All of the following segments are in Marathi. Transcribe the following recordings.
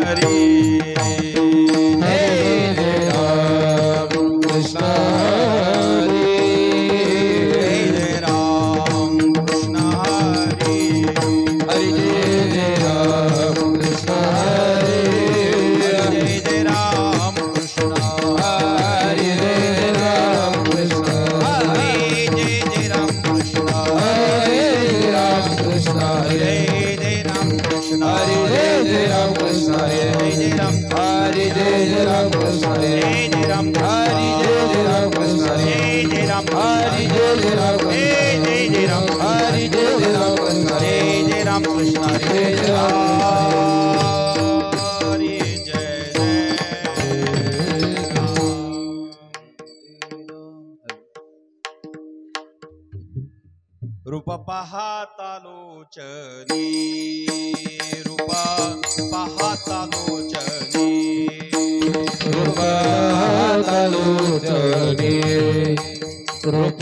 हरी जय राम कृष्ण हरी जय राम कृष्ण हरी हरि जय राम कृष्ण हरी जय राम कृष्ण हरि जय राम कृष्ण हरे जय राम कृष्ण हरे राम कृष्ण हरे जय राम कृष्ण हरि जय राम कृष्ण हरे जय राम हरि जय राम कृष्ण हरे जय राम हरि जय राम कृष्ण हरे जय राम हरि जय राम कृष्ण जय राम हरि जय राम कृष्ण हरे जय राम कृष्ण हरे जय राम हरे जय राम रूप पाहता लोचनी रूप पाहता लोचनी रूप लोचनी रूप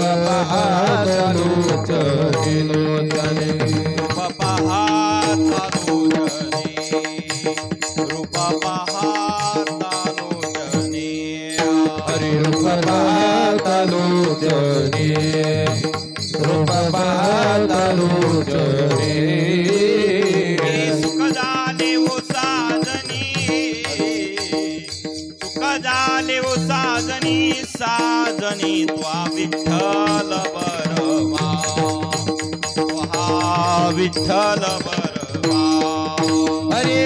लोचनी लोचनी रूप पाहता लोचनी रूप पाहता लोचनी हरि रूप लोचनी रूप लोचनी सुख झाले ओ साजनी सुख झाले ओ साजनी साजनी त्वा विठ्ठल बरवा विठ्ठल बरवा हरे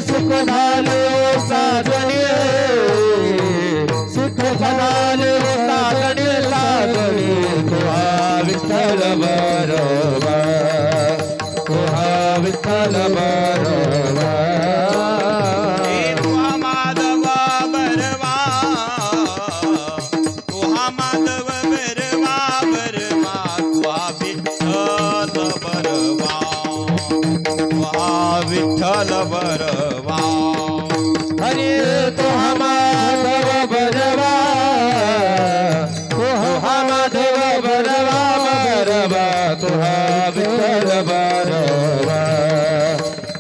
सुख झाले साजनी सुख झाले साजनी साजनी तुहा विठ्ठल बरोबा तुहा विठ्ठल बरोबा हे तुहा माधव बरवा तुहा माधव बरवा बरवा तुहा विठ्ठल बरवा तुहा विठ्ठल बरवा हरे तुहा माधव बरवा तुहा माधव बरवा बरवा तुहा विठ्ठल बरवा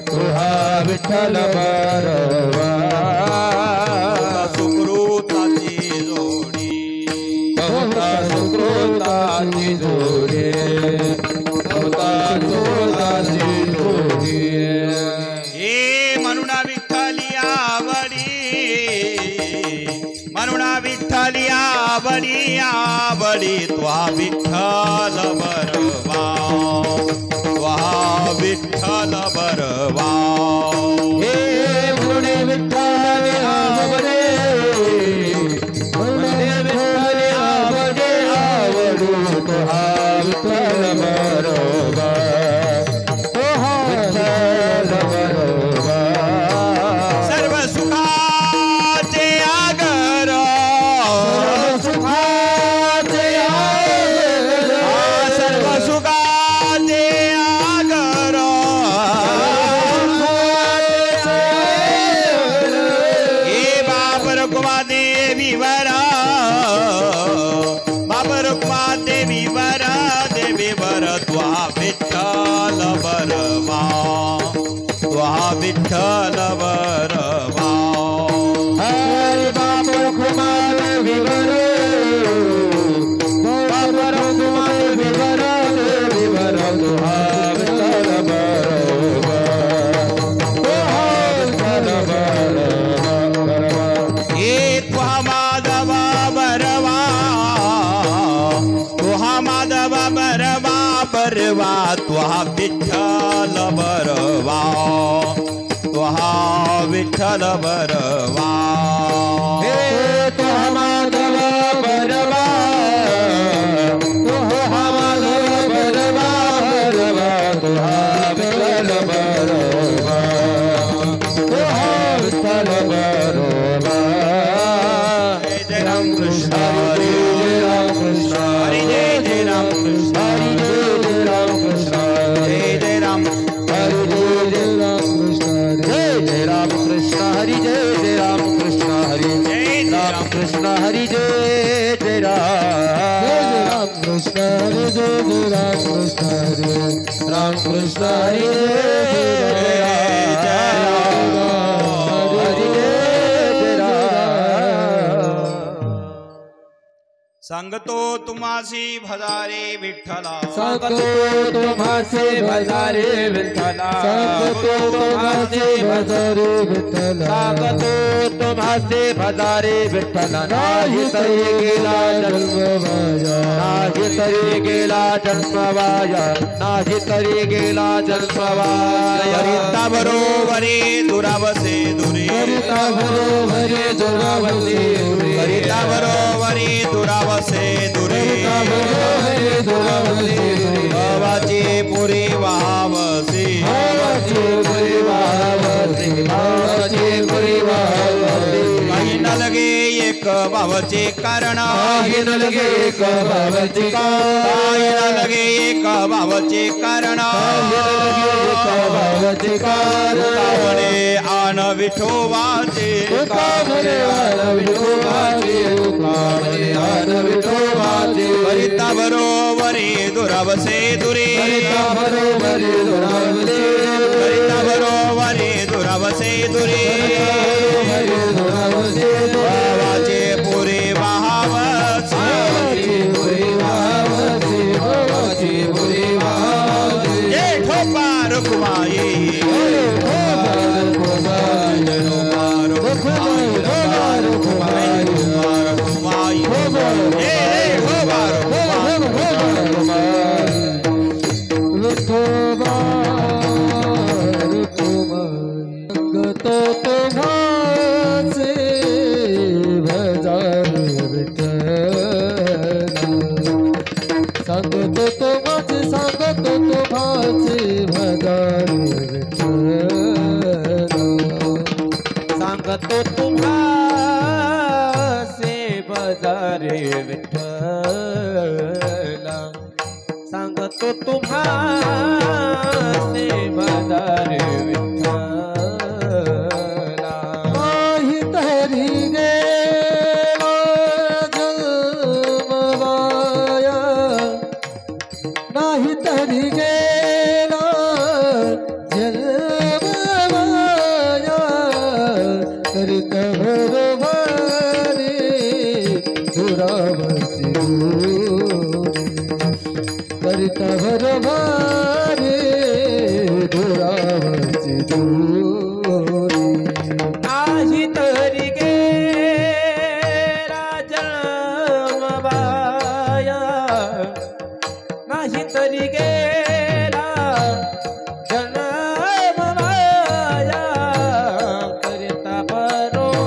तुहा विठ्ठल बरवा सुकृताची जोडी बहुता सुकृताची जोडी बहुता सुकृताची जोडी हे म्हणूना विठ्ठली आवडी म्हणूना विठ्ठली आवडी आवडी त्वा विठ्ठल बरवा त्वा विठ्ठल बरवा हे मुने विठ्ठल आवडे मुने विठ्ठल आवडे आवडू तुहा विठ्ठल बरोबा तुहा विठ्ठल बरोबा सर्व सुखाचे आगर सुखाचे आगर सर्व सुखाचे आगर हे बापर कुमा देवी वरा बापर कुमा देवी वरा देवी वर त्वा विठ्ठल बरवा त्वा विठ्ठल बरवा हरे बापर कुमार विवर बापर कुमार विवर विवर तुहा विठ्ठल बरोबा तुहा विठ्ठल बरोबा हे त्वा माधव बरवा तुहा माधव बरवा बरवा त्वा विठ्ठल बरवा त्वा विठ्ठल बरवा हे तुहा माधव बरवा तुहा माधव बरवा बरवा तुहा विठ्ठल बरोबा तुहा विठ्ठल बरोबा जय राम कृष्ण हरी जय राम कृष्ण हरी जय राम कृष्ण हरि जय राम कृष्ण जय राम हरि जय राम कृष्ण जय राम कृष्ण हरि जय राम कृष्ण हरि राम कृष्ण हरि जय राम कृष्ण हरि जय राम कृष्ण हरि राम कृष्ण हरि जय राम सांगतो तुम्हासी भजारे विठ्ठला सांगतो तुम्हासे भजारे विठ्ठला सांगतो तुम्हासे भजारे विठ्ठला सांगतो तुम्हासे भजारे विठ्ठला नाही तरी गेला जन्म वाया नाही तरी गेला जन्म वाया नाही तरी गेला जन्म वाया करिता बरोबरी दुरावसे दुरे करिता बरोबरी दुरावसे करिता बरोबरी दुरावसे दुरे भावाची पुरी वावसे भावाची पुरी वावसे भावाची पुरी वावसे काही न लगे एक भावचे कारण काही न लगे एक भावचे काही न लगे एक भावचे कारण भावचे कावणे आन विठोबाचे कावणे आन विठोबाचे कावणे आन विठोबाचे करिता बरोबरी दुरावसे दुरे करिता बरोबरी दुरावसे करिता बरोबरी दुरावसे दुरे भावाचे पुरे भावसे जय ठोपा रुक्माई सांगतो तो माझे सांगतो तो माझे भजारे विठ्ठला सांगतो तुम्हासे भजारे विठ्ठला सांगतो तुम्हासे भजारे विठ्ठला नाही तरी गेला जन्मवाया नाही तरी गेला जन्मवाया करिता बरोबरी दुरावसे करिता बरोबरी दुरावसे नाही तरी गेला जन्मवाया नाही तरी गेला जन्म वाया करिता बरोबरी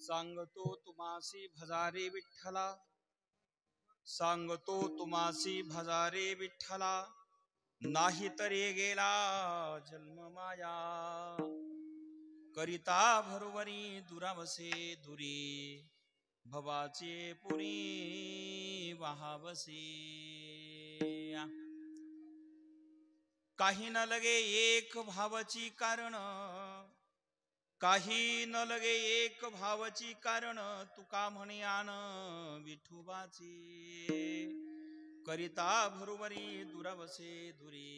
सांगतो तुम्हासी भजारे विठ्ठला, सांगतो तुम्हासी भजारे विठ्ठला, नाही तरी गेला जन्म माया, करिता भरवरी दुरावसे दुरी, भवाचे पुरी वहावसे. काही न लगे एक भावाची कारण, काही न लगे एक भावाची कारण, तुका म्हणे आन विठुबाची, करिता भरुवरी दुरावसे दुरी,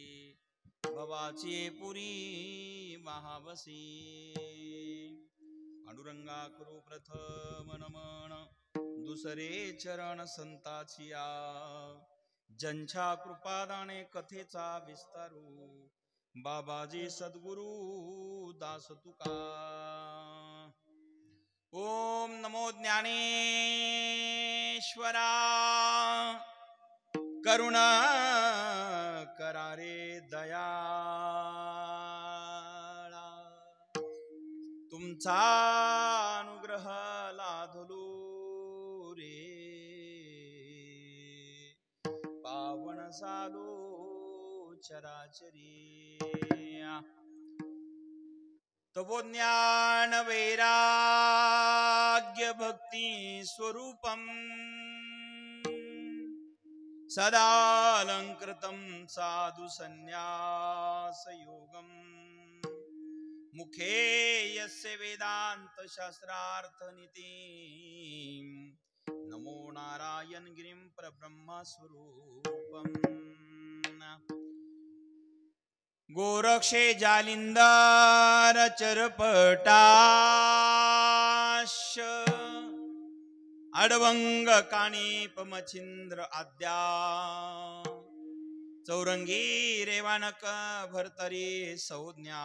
भवाची पुरी महावसी. पांडुरंगा करू प्रथम नमन, दुसरे चरण संताचिया, ज्यांच्या कृपादाने कथेचा विस्तारू, बाबाजी सद्गुरु दास तुका. ओम नमो ज्ञानेश्वरा, करुणा करारे दयाळा, तुमचा अनुग्रह लाधलो रे, पावन सालो चराचरी. तवो ज्ञान वैराग्य भक्ती स्वरूपम, सदालंकृतं साधु संन्यास योगम, मुखे यस्य वेदांत शास्त्रार्थ नीति, नमो नारायण गिरिं परब्रह्म स्वरूपम. गोरक्षे जालिंदर चरपटाश, अडवंग काणीप मच्छिंद्र आद्या, चौरंगी रेवानक भरतरी संज्ञा,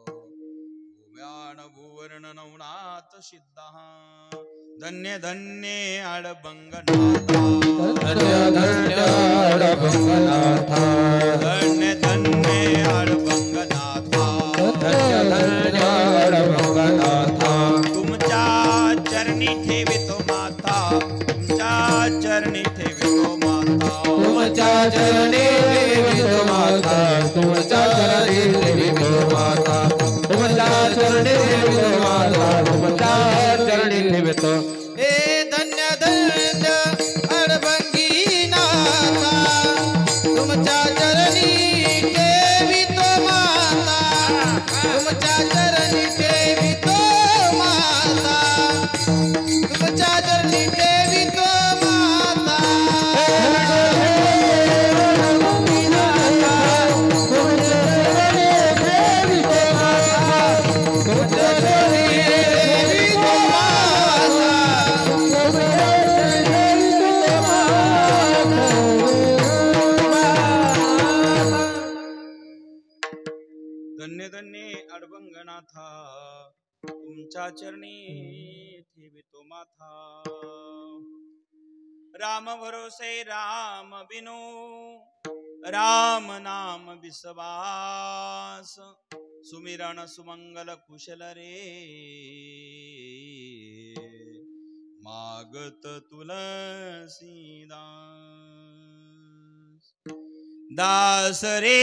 भूम्यान भुवर्ण नवनाथ सिद्धा, धन्य धन्य अडबंगनाथा, धन्य धन्य अडबंगनाथा, धन्य धन्य अडबंगनाथा, धन्य धन्य अडबंगनाथा. तुमच्या चरणी ठेवितो माता, तुमच्या चरणी ठेवितो माता, तुमच्या चरणी ठेवितो माता, तुमच्या चरणी ठेवितो माता, तुमच्या चरणी ठेवितो माता, तुमच्या चरणी ठेवितो. हे धन्य धन्य अडबंगीनाथा, तुमच्या चरणी ठेवितो माता, तुमच्या चरणी नाथा तुमच्या चरणी ठेवितो माथा राम भरोसे राम बिनो राम नाम विश्वास सुमिरन सुमंगल कुशल रे मागत तुलसीदास दास रे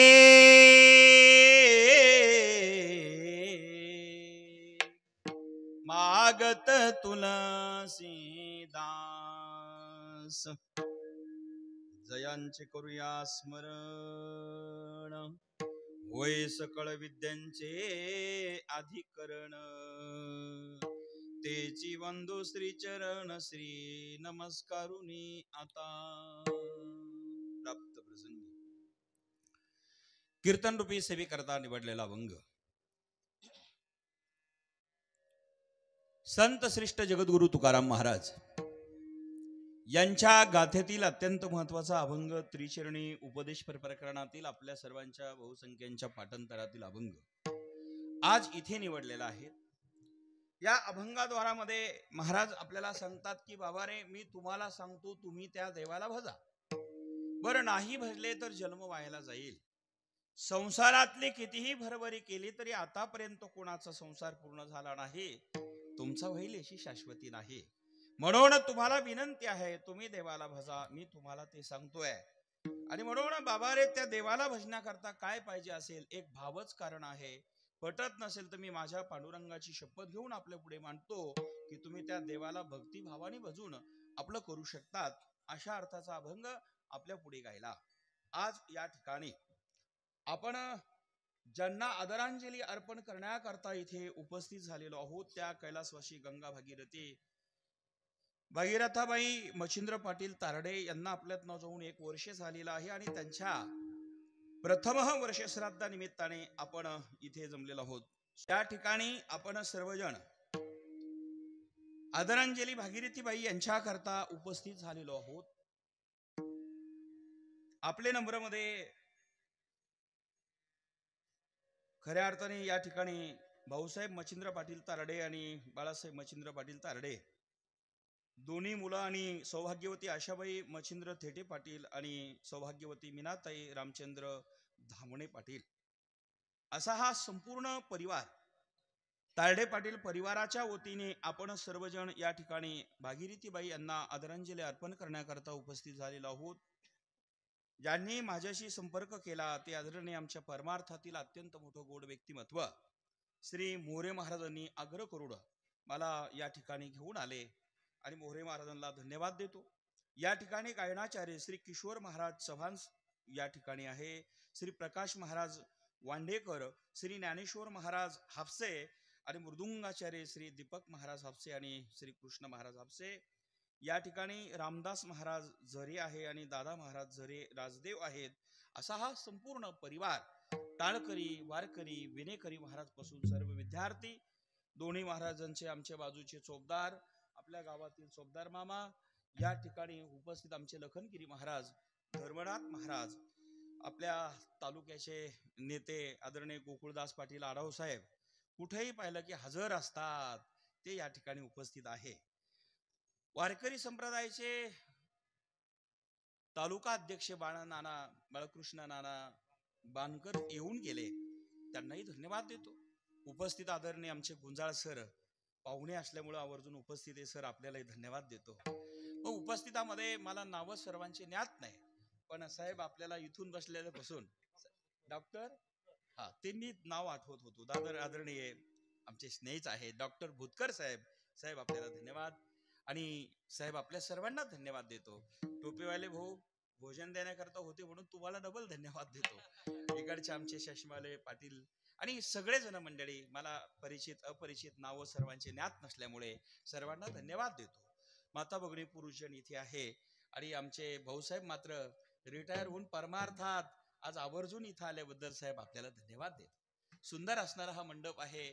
मागत तुलसीदास जयांचे करूया स्मरण होय सकळ विद्यांचे अधिकरण तेची वंदो श्री चरण श्री नमस्कारुनी आता प्राप्त प्रसंगी कीर्तन रूपी सेवे करता निवडलेला अभंग संत श्रेष्ठ जगद्गुरु तुकाराम महाराज यांच्या गाथेतील अत्यंत महत्वाचा अभंग त्रिचरणी उपदेश प्रकरणातील आपल्या सर्वांच्या बहुसंख्यांच्या पाठांतरातील अभंग आज इथे निवडलेला आहे। या अभंगाद्वारामध्ये महाराज आपल्याला सांगतात की बाबा रे मी तुम्हाला सांगतो तुम्ही त्या देवाला भजा, बरं नाही भजले तर जन्म वायाला जाईल। संसारातली कितीही भरभरी केली तरी आतापर्यंत कोणाचा संसार पूर्ण झाला नाही, तुमचा होईल अशी शाश्वती नाही। म्हणून तुम्हाला विनंती आहे तुम्ही देवाला भजा, मी तुम्हाला ते सांगतोय। आणि म्हणून बाबा रे त्या देवाला भजण्याकरता काय पाहिजे असेल, एक भावच कारण आहे। पटत नसेल तर मी माझ्या पांडुरंगाची शपथ घेऊन आपल्या पुढे मांडतो की तुम्ही त्या देवाला भक्ती भावाने भजून आपलं करू शकतात। अशा अर्थाचा अभंग आपल्या पुढे गायला। आज या ठिकाणी आपण ज्यांना आदरांजली अर्पण करण्याकरता इथे उपस्थित झालेलो आहोत त्या कैलासवासी गंगा भागीरथाबाई मच्छिंद्र पाटील तारडे यांना आपल्यात जाऊन 1 वर्ष झालेलं आहे आणि त्यांच्या प्रथम वर्ष श्राद्धा निमित्ताने आपण इथे जमलेलो आहोत। त्या ठिकाणी आपण सर्वजण आदरांजली भागीरथीबाई यांच्याकरता उपस्थित झालेलो आहोत। आपले नंबरमध्ये खऱ्या अर्थाने या ठिकाणी भाऊसाहेब मच्छिंद्र पाटील तारडे आणि बाळासाहेब मच्छिंद्र पाटील तारडे दोन्ही मुलं आणि सौभाग्यवती आशाबाई मच्छिंद्र थेटे पाटील आणि सौभाग्यवती मीनाताई रामचंद्र धामणे पाटील असा हा संपूर्ण परिवार तारडे पाटील परिवाराच्या वतीने आपण सर्वजण या ठिकाणी भागीरथीबाई यांना आदरांजली अर्पण करण्याकरता उपस्थित झालेलो आहोत। ज्यांनी माझ्याशी संपर्क केला ते आदरणीय आमच्या परमार्थातील अत्यंत मोठं गोड व्यक्तिमत्व श्री मोरे महाराजांनी आग्रह करून मला या ठिकाणी घेऊन आले आणि मोरे महाराजांना धन्यवाद देतो। या ठिकाणी गायनाचार्य श्री किशोर महाराज चव्हाण या ठिकाणी आहे, श्री प्रकाश महाराज वांडेकर, श्री ज्ञानेश्वर महाराज हापसे आणि मृदुंगाचार्य श्री दीपक महाराज हापसे आणि श्री कृष्ण महाराज हापसे। या ठिकाणी रामदास महाराज झरे आहे आणि दादा महाराज झरे राजदेव आहेत। असा हा संपूर्ण परिवार टाळकरी वारकरी विनेकरी महाराज पासून सर्व विद्यार्थी दोन्ही महाराजांचे आमच्या बाजूचे चोपदार आपल्या गावातील चोपदार मामा या ठिकाणी उपस्थित आमचे लखनगिरी महाराज धर्मनाथ महाराज आपल्या तालुक्याचे नेते आदरणीय गोकुळदास पाटील आढाव साहेब कुठेही पाहिलं की हजर असतात ते या ठिकाणी उपस्थित आहे। वारकरी संप्रदायाचे तालुका अध्यक्ष बाळकृष्ण नाना बानकर येऊन गेले, त्यांनाही धन्यवाद देतो। उपस्थित आदरणीय आमचे गुंजाळ सर पाहुणे असल्यामुळे आवर्जून उपस्थित आहे सर, आपल्यालाही धन्यवाद देतो। उपस्थितामध्ये मला नाव सर्वांचे ज्ञात नाही, पण साहेब आपल्याला इथून बसलेल्यापासून डॉक्टर त्यांनी नाव आठवत होतो दादर आदरणीय आमचे स्नेहीच आहे डॉक्टर भुतकर साहेब, साहेब आपल्याला धन्यवाद आणि साहेब आपल्या सर्वांना धन्यवाद देतो। टोपीवाले भाऊ भोजन देण्याकरता होते म्हणून तुम्हाला डबल धन्यवाद देतो। इकडचे आमचे शशमाले पाटील आणि सगळेजण मंडळी, मला परिचित अपरिचित नाव सर्वांचे ज्ञात नसल्यामुळे सर्वांना धन्यवाद देतो। माता भगिनी पुरुषजन इथे आहे आणि आमचे भाऊसाहेब मात्र रिटायर होऊन परमार्थात आज आवर्जून इथं आल्याबद्दल साहेब आपल्याला धन्यवाद देतो। सुंदर असणारा हा मंडप आहे,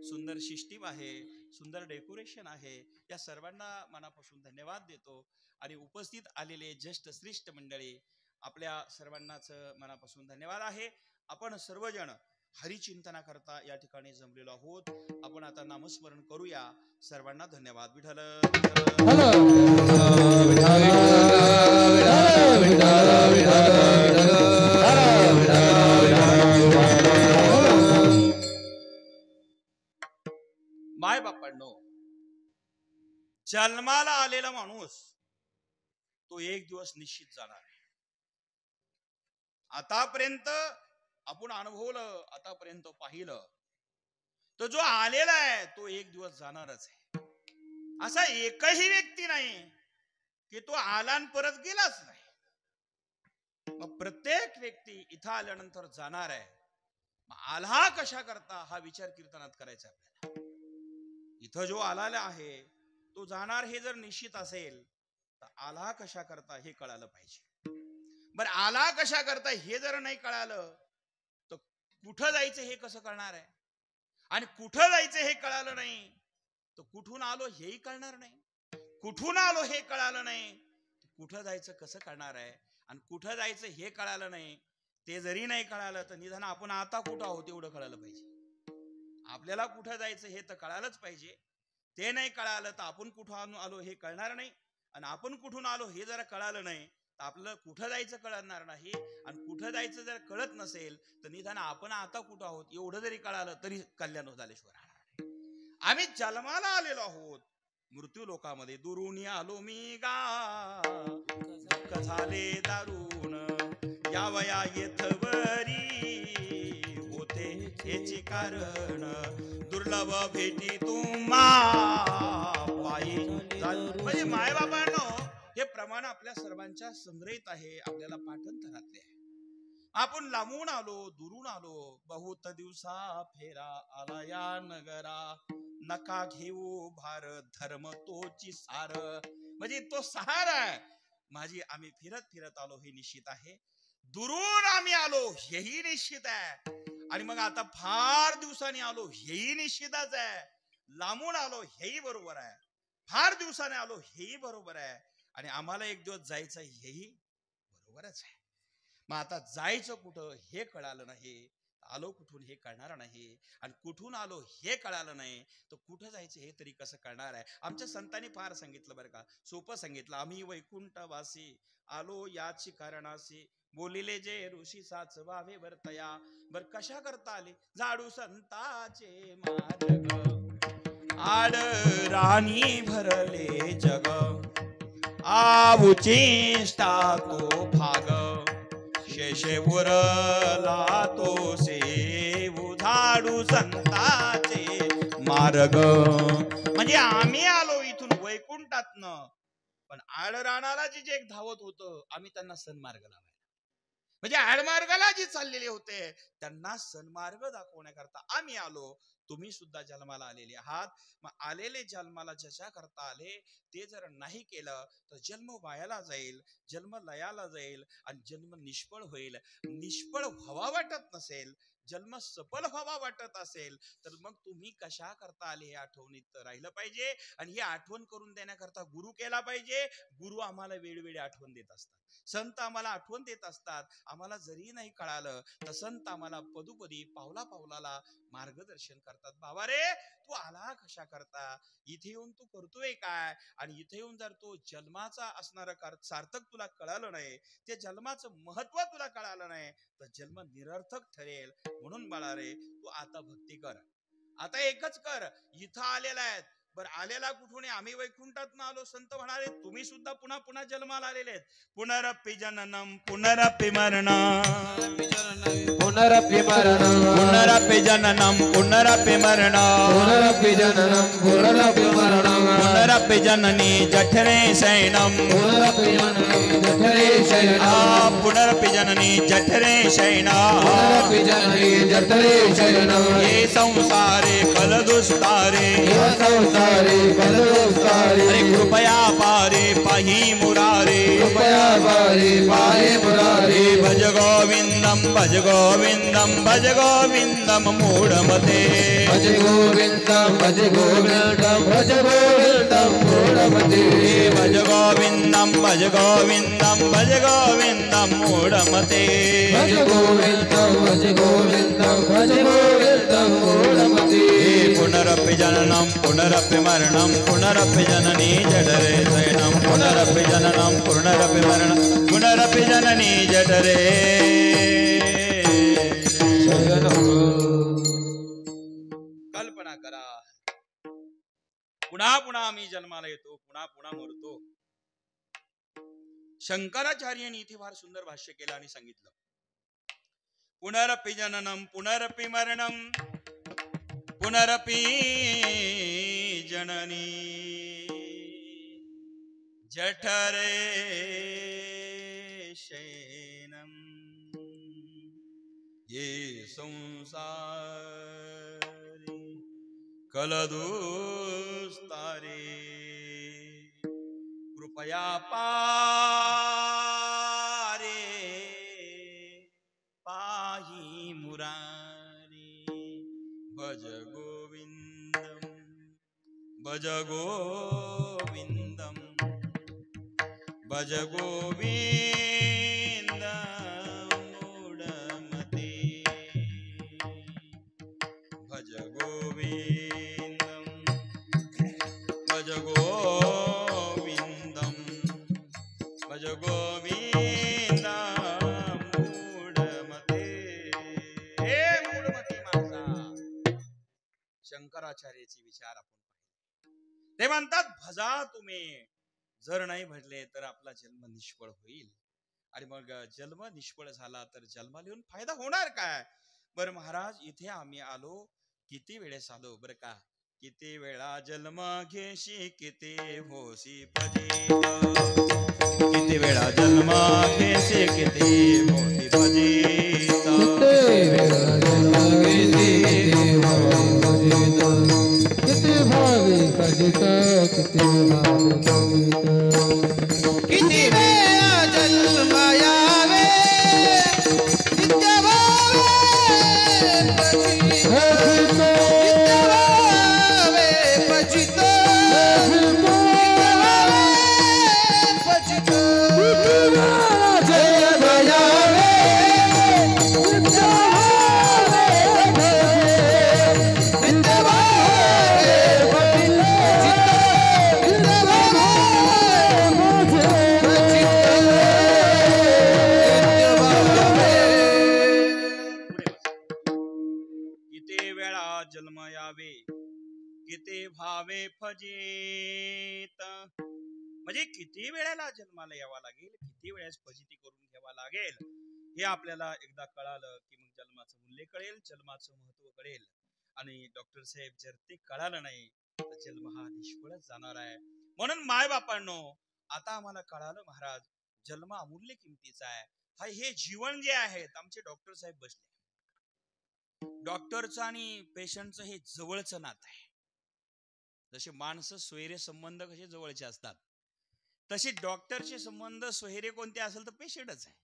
सुंदर सिस्टीम आहे, सुंदर डेकोरेशन आहे, या सर्वांना मनापासून धन्यवाद देतो। आणि उपस्थित आलेले ज्येष्ठ श्रेष्ठ मंडळी आपल्या सर्वांनाच मनापासून धन्यवाद आहे। आपण सर्वजण हरिचिंतनाकरता या ठिकाणी जमलेलो आहोत. आपण आता नामस्मरण करूया. सर्वांना धन्यवाद. विठ्ठल माय बापांनो, जन्माला आलेला माणूस तो एक दिवस निश्चित जाणार आहे. आतापर्यंत आपण अनुभवलं, आतापर्यंत पाहिलं, तो जो आलेला आहे तो एक दिवस जाणारच आहे. असा एकही व्यक्ती नाही की तो आला आणि परत गेलाच नाही. मग प्रत्येक व्यक्ती इथं आल्यानंतर जाणार आहे. आला कशा करता हा विचार कीर्तनात करायचा आपल्याला. इथं जो आलेला आहे तो जाणार हे जर निश्चित असेल तर आला कशा करता हे कळालं पाहिजे. बरं, आला कशा करता हे जर नाही कळालं तर कुठं जायचं हे कसं कळणार आहे. आणि कुठं जायचं हे कळालं नाही तर कुठून आलो हेही कळणार नाही. कुठून आलो हे कळालं नाही कुठं जायचं कसं कळणार आहे. आणि कुठं जायचं हे कळालं नाही, ते जरी नाही कळालं तर निदान आपण आता कुठं आहोत एवढं कळालं पाहिजे. आपल्याला कुठं जायचं हे तर कळालंच पाहिजे. ते नाही कळालं तर आपण कुठं आलो हे कळणार नाही. आणि आपण कुठून आलो हे जरा कळालं नाही तर आपलं कुठं जायचं कळणार नाही. आणि कुठं जायचं जर कळत नसेल तर निदान आपण आता कुठं आहोत एवढं जरी कळालं तरी कल्याण झाल्याशिवाय राहणार नाही. आम्ही जन्माला आलेलो आहोत मृत्यू लोकामध्ये. दुरून आलो मी गा झाले दारुण यावया येथवरी होते याचे कारण दुर्लभ भेटी तुम्हा पायी. म्हणजे मायबापांनो हे प्रमाण आपल्या सर्वांच्या संग्रहित आहे, आपल्याला पाठांतरातले आहे. आपण लांबून आलो, दुरून आलो, बहुत दिवसा फेरा आला या नगरा. नका घेऊ भार धर्म तोची सार. म्हणजे तो सहार आहे माझी. आम्ही फिरत फिरत आलो हे निश्चित आहे. दुरून आम्ही आलो हेही निश्चित आहे. आणि मग आता फार दिवसांनी आलो हेही निश्चितच आहे. लांबून आलो हेही बरोबर आहे. फार दिवसाने आलो हेही बरोबर आहे. आणि आम्हाला एक दिवस जायचं हेही बरोबरच आहे. मग आता जायचं कुठं हे कळालं नाही, आलो कुठून हे कळणार नाही. आणि कुठून आलो हे कळालं नाही तर कुठं जायचं हे तरी कसं कळणार आहे. आमच्या संतांनी फार सांगितलं बरं का, सोपं सांगितलं. आम्ही वैकुंठवासी आलो याची कारणासी बोलिले जे ऋषी साच वावे वर्तया. बर कशा करता आले झाडू संताचे मार्ग आड राणी भरले जग आऊचिष्टा तो भाग शेषे उरला तो सेवू झाडू संताचे मार्ग. म्हणजे आम्ही आलो इथून वैकुंठातनं, पण आडराणाला जे एक धावत होतं आम्ही त्यांना सन्मार्ग लावायला, म्हणजे आडमार्गाला जे चाललेले होते त्यांना सन्मार्ग दाखवण्याकरता आम्ही आलो. तुम्ही सुद्धा जन्माला आलेले आहात. मग आलेले जन्माला ज्याच्या करता आले ते जर नाही केलं तर जन्म वायाला जाईल, जन्म लयाला जाईल आणि जन्म निष्फळ होईल. निष्फळ व्हावा वाटत नसेल, जन्म सफल व्हावा वाटत असेल तर मग तुम्ही कशा करता आले हे आठवणीत राहिलं पाहिजे. आणि हे आठवण करून देण्याकरता गुरु केला पाहिजे. गुरु आम्हाला वेळोवेळी आठवण देत असतात, संत आम्हाला आठवण देत असतात. आम्हाला जरी नाही कळालं तर संत आम्हाला पदोपदी पावला पावलाला मार्गदर्शन करतात. बाबा रे तू आला कशा करता, इथे येऊन तू करतोय काय. आणि इथे येऊन जर तो जन्माचा असणारा सार्थक तुला कळालं नाही, ते जन्माचं महत्व तुला कळालं नाही तर जन्म निरर्थक ठरेल. म्हणून बाळा रे तू आता भक्ती कर, आता एकच कर. इथं आलेला आहे बर, आलेला कुठून? आम्ही वैकुंठात आलो. संत म्हणाले तुम्ही सुद्धा पुन्हा पुन्हा जन्माला आलेले आहेत. पुनरपि जननम पुनरपि मरणम पुनरपि मरणम पुनरपि जननम पुनरपि मरणम पुनरपि जननम पुनरपि मरणम पुनरपि जननी जठरे शयनम पुनरपि जननी जठरे शयनम पुनरपि जननी जठरे शयनम पुनरपि जननी जठरे शयनम ये संसारे कलदुस्तारे संसारे कलदुस्तारे अरे कृपया पारे पाही मुरारे कृपया पारे पाहि मुरारे भज गोविंदम भज गोविंदम भज गोविंदम मूढमते भज गोविंदम भज गोविंदम भज गोविंदम मूढमते भज गोविंदम भज गोविंदम भज गोविंदम मूढमते मूढमते भज गोविंदं भज गोविंदं भज गोविंदं मूढमते पुनरपि जननं पुनरपि मरणं पुनरपि जननी जठरे शयनं पुनरपि जननं पुनरपि मरणं पुनरपि जननी जठरे कल्पना करा, पुन्हा पुन्हा आम्ही जन्माला येतो, पुन्हा पुन्हा मरतो. शंकराचार्यांनी इथे फार सुंदर भाष्य केलं आणि सांगितलं, पुनरपि जननं पुनरपि मरणं पुनरपि जननी जठरे शयनं ये संसारी कलदुस्तारे कृपया पारे पाहि मुरारी भज गोविंदम भज गोविंदम भज गोविंदम मूढमते भज गोविंदम भज गोविंदम भज गोविंदम मूढमते. हे मूढमती माणसा, शंकराचार्याचे विचार आपण पाहिले. ते म्हणतात भजा तुम्ही, जर नाही भजले तर आपला जन्म निष्फळ होईल. आणि मग जन्म निष्फळ झाला तर जन्माला येऊन फायदा होणार काय? बर महाराज, इथे आम्ही आलो, किती वेळेस आलो बर का? किती वेळा जन्म घेशी किती होशी फजित, किती वेळा जन्म घेशी किती होशी फजित, किती भावी फजित किती भावी फजित. किती वेळा जन्म यावे नित्य भावे पतित, नित्य भावे पतित, नित्य भावे पतित. किती वेळा जन्म यावे नित्य भावे नित्य भावे पतित, नित्य भावे किती वेळा जन्म यावे किती भावे फजित, म्हणजे किती वेळेला जन्माला यावा लागेल, किती वेळेस फजिती करून घ्यावा लागेल, हे आपल्याला एकदा कळालं की मग जन्माचं मूल्य कळेल, जन्माचं महत्व कळेल. आणि डॉक्टर साहेब, जर ते कळालं नाही तर जन्म हा निष्फळच जाणार आहे. म्हणून माय बापांनो, आता आम्हाला कळालं महाराज, जन्म अमूल्य किमतीचा आहे. हा हे जीवन जे आहे, आमचे डॉक्टर साहेब बसले, डॉक्टरचं आणि पेशंटचं हे जवळचं नातं आहे. जसे माणसं सोयरे संबंध कसे जवळचे असतात, तसे डॉक्टरचे संबंध सोयरे कोणते असेल तर पेशंटच आहे.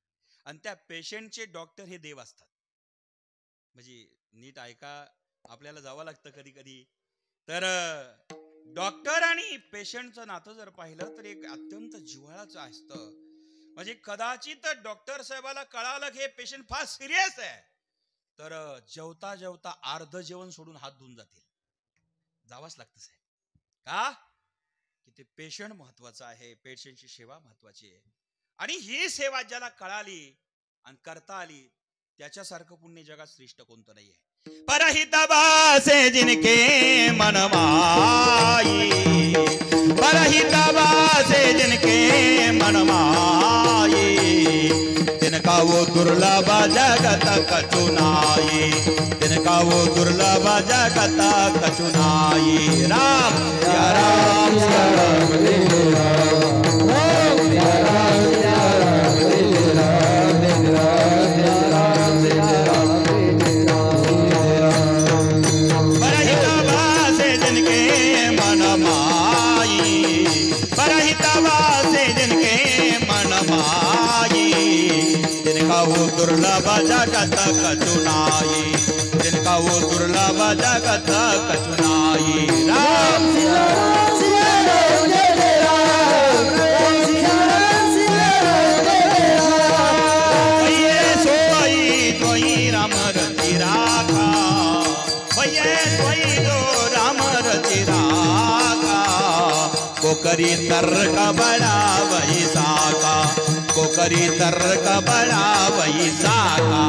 आणि त्या पेशंटचे डॉक्टर हे देव असतात. म्हणजे नीट ऐका, आपल्याला जावं लागतं कधी कधी. तर डॉक्टर आणि पेशंटचं नातं जर पाहिलं तर एक अत्यंत जिव्हाळाचं असतं. म्हणजे कदाचित डॉक्टर साहेबाला कळालं की हे पेशंट फार सिरियस आहे, तर जेवता जेवता अर्ध जेवण सोडून हात धुवून जातील. जावंच लागतं साहेब. का? की ते पेशंट महत्वाचं आहे, पेशंटची सेवा महत्वाची आहे. आणि ही सेवा ज्याला कळाली आणि करता आली, त्याच्यासारखं पुण्य जगात श्रेष्ठ कोणतं नाहीये. परहित बासे जिनके मन माई, परहित बासे जिनके मन माई, तिनका वो दुर्लभ जगत कचुनाई, तिनका वो दुर्लभ जगत कचुनाई. राम सिया राम सिया राम जय राम, राम सिया राम सिया राम जय राम, जय राम जय राम जय राम. परहित बासे जिनके मन माई, परहित बासे जिनके मन माई, जिनका वो दुर्लभ जगत कचुनाई, जिनका वो दुर्लभ जगत कचुनाई. राम सिया राम सिया राम जय जय राम, राम सिया राम सिया राम जय जय राम, कोकरी तर्क बळावई साका कोकरी तर्क बळावई साका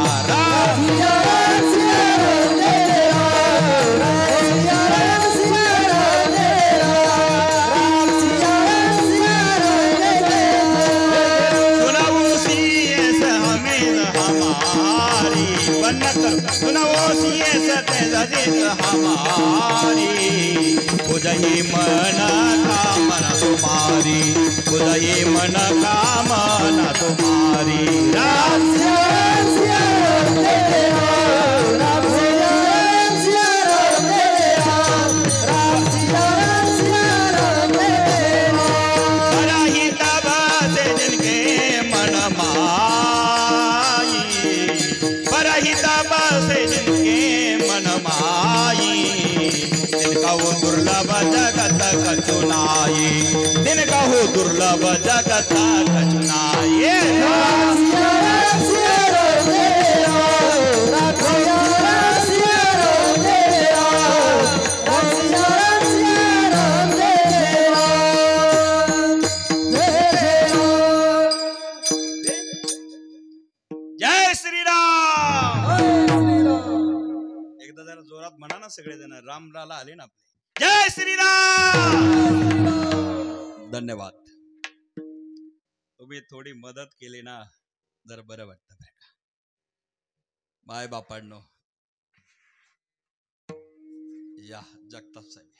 हमारी उदयी मन कामना तुम्हारी उदयी मन कामना तुम्हारी दुर्लभ जगत कचुनाई दिन कहू दुर्लभ जगत कचुनाई जय श्रीराम एकदा जरा जोरात म्हणा ना सगळेजण रामलाला आले ना आपले जय श्रीराम धन्यवाद तुम्ही थोडी मदत केली ना जर बरं वाटतं बरं का बाय बापांनो या जगताप साहेब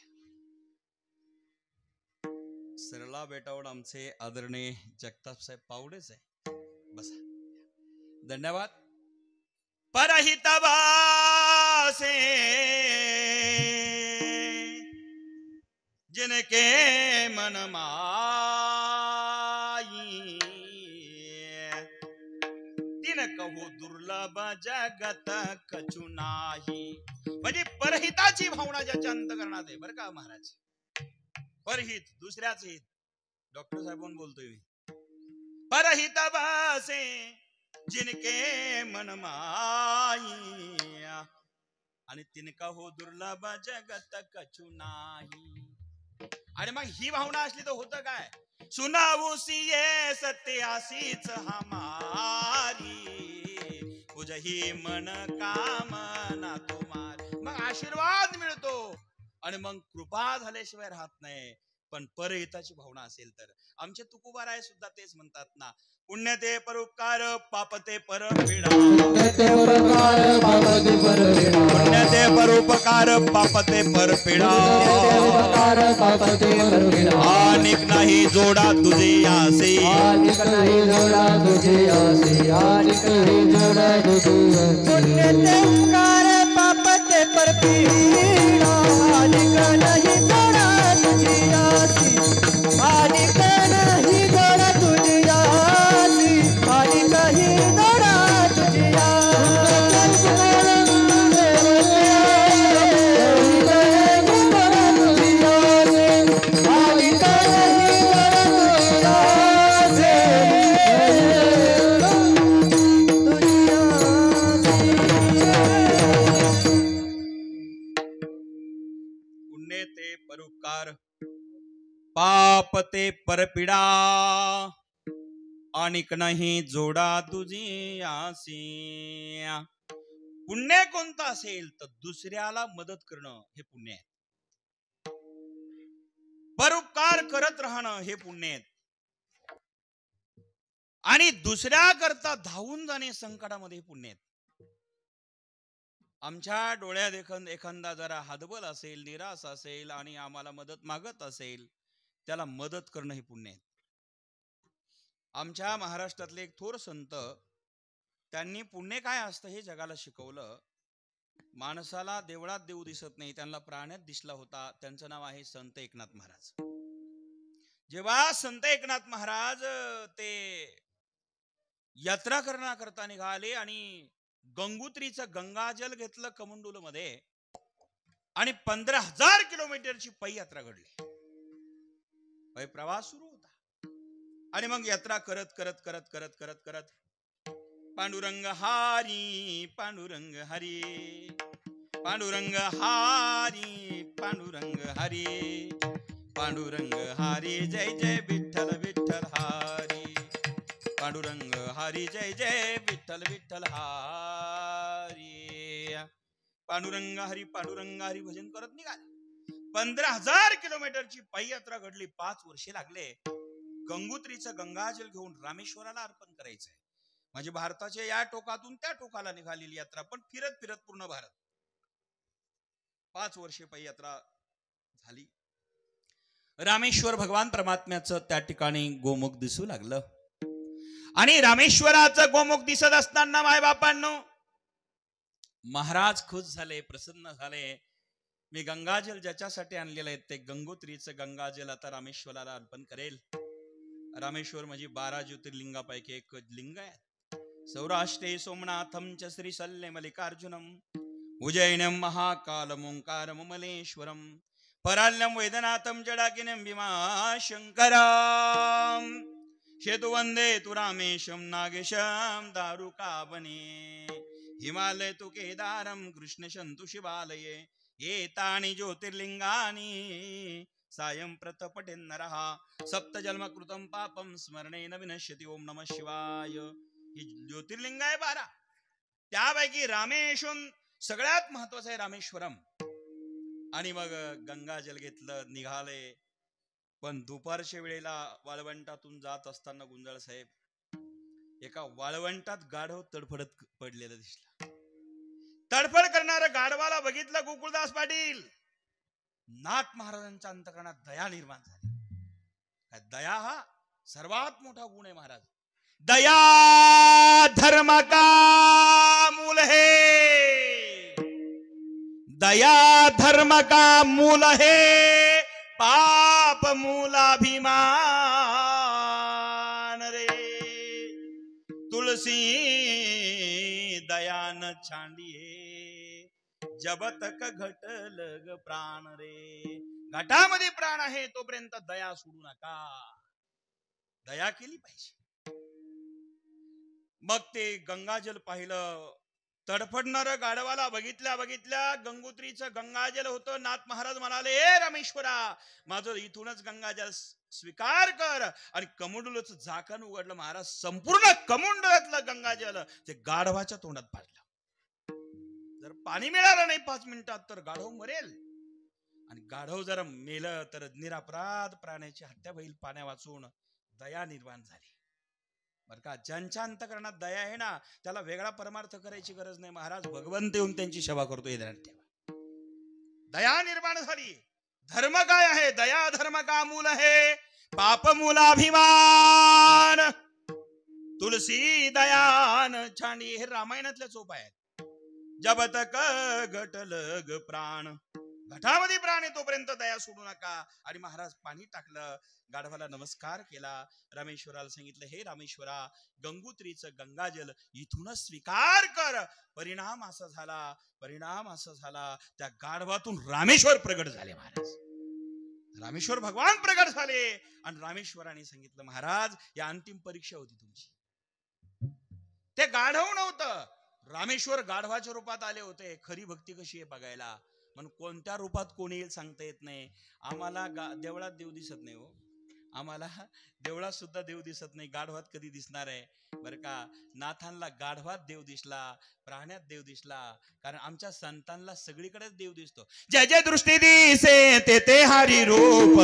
सरला बेटावड आमचे आदरणीय जगताप साहेब पावडेच आहे बसा धन्यवाद परहितवासे जिनके मन माई तिन कहू दुर्लभ जगत कछु नाही म्हणजे परहिताची भावना ज्याच्या अंतकरणात आहे बरं का महाराज परहित दुसऱ्याच हित डॉक्टर साहेबांनी बोलतोय मी परहित बसे जिनके मन माई आणि तिनका हो दुर्लभ जगत कछु नाही आणि मग ही भावना असली तर होतं काय सुनावूसिये सत्यासीच हमारी तुझही मन कामना तुम्हारी मग आशीर्वाद मिळतो आणि मग कृपा झाल्याशिवाय राहत नाही पण परहिताची भावना असेल तर आमचे तुकोबाराय सुद्धा तेच म्हणतात ना पुण्य ते परोपकार पाप ते परपीडा पुण्य ते परोपकार पाप ते परपीडा अनेक नाही जोडा तुझे आसे पुण्य ते उपकार पाप ते परपीडा अनेक नाही जोडा तुझी आसी अनेक नाही जोडा तुझी आसी अनेक नाही जोडा तुझी पाप ते परपीडा अनेक नाही जोडा तुझी आसी पुण्य कोणतं असेल तर दुसऱ्याला मदत करणं हे पुण्य आहे परोपकार करत राहणं हे पुण्य आहे आणि दुसऱ्या करता धावून जाणे संकटामध्ये पुण्य आहे आमच्या डोळ्यात एखादा जरा हादबल असेल निराश असेल आणि आम्हाला मदत मागत असेल त्याला मदत करणं हे पुण्य आहे आमच्या महाराष्ट्रातले एक थोर संत त्यांनी पुण्य काय असतं हे जगाला शिकवलं माणसाला देवळात देव दिसत नाही त्यांना प्राण्यात दिसला होता त्यांचं नाव आहे संत एकनाथ महाराज जेव्हा संत एकनाथ महाराज ते यात्रा करता निघाले आणि गंगोत्रीचं गंगाजल घेतलं कमंडूल मध्ये आणि 15,000 किलोमीटरची पै यात्रा घडली पै प्रवास सुरू होता आणि मग यात्रा करत करत करत करत करत करत पांडुरंग हरी पांडुरंग हरी पांडुरंग हरी पांडुरंग हरी पांडुरंग हरी जय जय विठ्ठल विठ्ठल हरी पांडुरंग हरी जय जय विठ्ठल विठ्ठल हरी पांडुरंग हरी भजन करत निघाले 15,000 किलोमीटरची पायी यात्रा घडली 5 वर्षे लागले गंगोत्रीचं गंगाजल घेऊन रामेश्वराला अर्पण करायचंय म्हणजे भारताच्या या टोकातून त्या टोकाला निघालेली यात्रा पण फिरत फिरत पूर्ण भारत 5 वर्षे पायी यात्रा झाली रामेश्वर भगवान परमात्म्याचं त्या ठिकाणी गोमुख दिसू लागलं आणि रामेश्वराचं गोमुख दिसत असताना माय बापांनो महाराज खुश झाले प्रसन्न झाले मी गंगाजल ज्याच्यासाठी आणलेलं आहे ते गंगोत्रीचं गंगाजल आता रामेश्वराला अर्पण करेल रामेश्वर म्हणजे 12 ज्योतिर्लिंगापैकी एक लिंग आहे सौराष्ट्रे सोमनाथम च श्रीशल्य मल्लिकार्जुनम उज्जैनम महाकालम ओंकारम मलेश्वरम पराल्यम वैद्यनाथम जडाकिनम भीमाशंकरम शेतु वंदे तु रामेशम नागेशम दारुकावने हिमालय तु केदारम कृष्ण शंतु शिवालये एतानि ज्योतिर्लिंगानि सायं प्रतपटे नरः सप्त जन्म कृतं पापम स्मरणेन विनश्यति ओम नमः शिवाय ही ज्योतिर्लिंग आहे 12 त्यापैकी रामेश्वर सगळ्यात महत्वाचं आहे रामेश्वरम आणि मग गंगाजल घेतलं निघाले पण दुपारच्या वेळेला वाळवंटातून जात असताना गुंजाळ साहेब एका वाळवंटात गाढव तडफडत पडलेलं दिसलं तडफड करणाऱ्या गाढवाला बघितलं गोकुळदास पाटील नाथ महाराजांच्या अंतकरणात दया निर्माण झाली दया हा सर्वात मोठा गुण आहे महाराज दया धर्म का मूल है दया धर्म का मूल है पाप मूलाभिमान रे तुलसी दया न छांडिये जब तक घट लग प्राण रे घटामध्ये प्राण आहे तोपर्यंत दया सोडू नका दया केली पाहिजे मग ते गंगाजल पाहिलं तडफडणार गाढवाला बघितल्या गंगोत्रीचं गंगाजल होतं नाथ महाराज म्हणाले ए रामेश्वरा माझं इथूनच गंगाजल स्वीकार कर आणि कमंडलूचं झाकण उघडलं महाराज संपूर्ण कमंडलातलं गंगाजल ते गाढवाच्या तोंडात पाडलं जर पाणी मिळालं नाही 5 मिनिटात तर गाढव मरेल आणि गाढव जर मेलं तर निरापराध प्राण्याची हत्या होईल पाण्या वाचून दया निर्माण झाली बर का ज्यांच्या अंतकरणात दया आहे ना त्याला वेगळा परमार्थ करायची गरज नाही महाराज भगवंत येऊन त्यांची सेवा करतो हे ध्यानात ठेवा दया निर्माण झाली धर्म काय आहे दया धर्म का मूल है पाप मूलाभिमान तुलसी दयान छांडी हे रामायणातले चोप आहेत जब तक घट लग प्राण घटामध्ये प्राण आहे तोपर्यंत दया सोडू नका आणि महाराज पाणी टाकलं गाढवाला नमस्कार केला रामेश्वराला सांगितलं हे रामेश्वरा गंगोत्रीचं गंगाजल इथूनच स्वीकार कर परिणाम असा झाला त्या गाढवातून रामेश्वर प्रगट झाले महाराज रामेश्वर भगवान प्रगट झाले आणि रामेश्वराने सांगितलं महाराज या अंतिम परीक्षा होती तुमची ते गाढव नव्हतं रामेश्वर गाढवाच्या रूपात आले होते खरी भक्ती कशी आहे बघायला म्हणून कोणत्या रूपात कोणी येईल सांगता येत नाही आम्हाला देवळात देव दिसत नाही हो आम्हाला देवळात सुद्धा देव दिसत नाही गाढवात कधी दिसणार आहे बरं का नाथांना गाढवात देव दिसला प्राण्यात देव दिसला कारण आमच्या संतांना सगळीकडेच देव दिसतो जय जय दृष्टी दिसे ते ते हरी रूप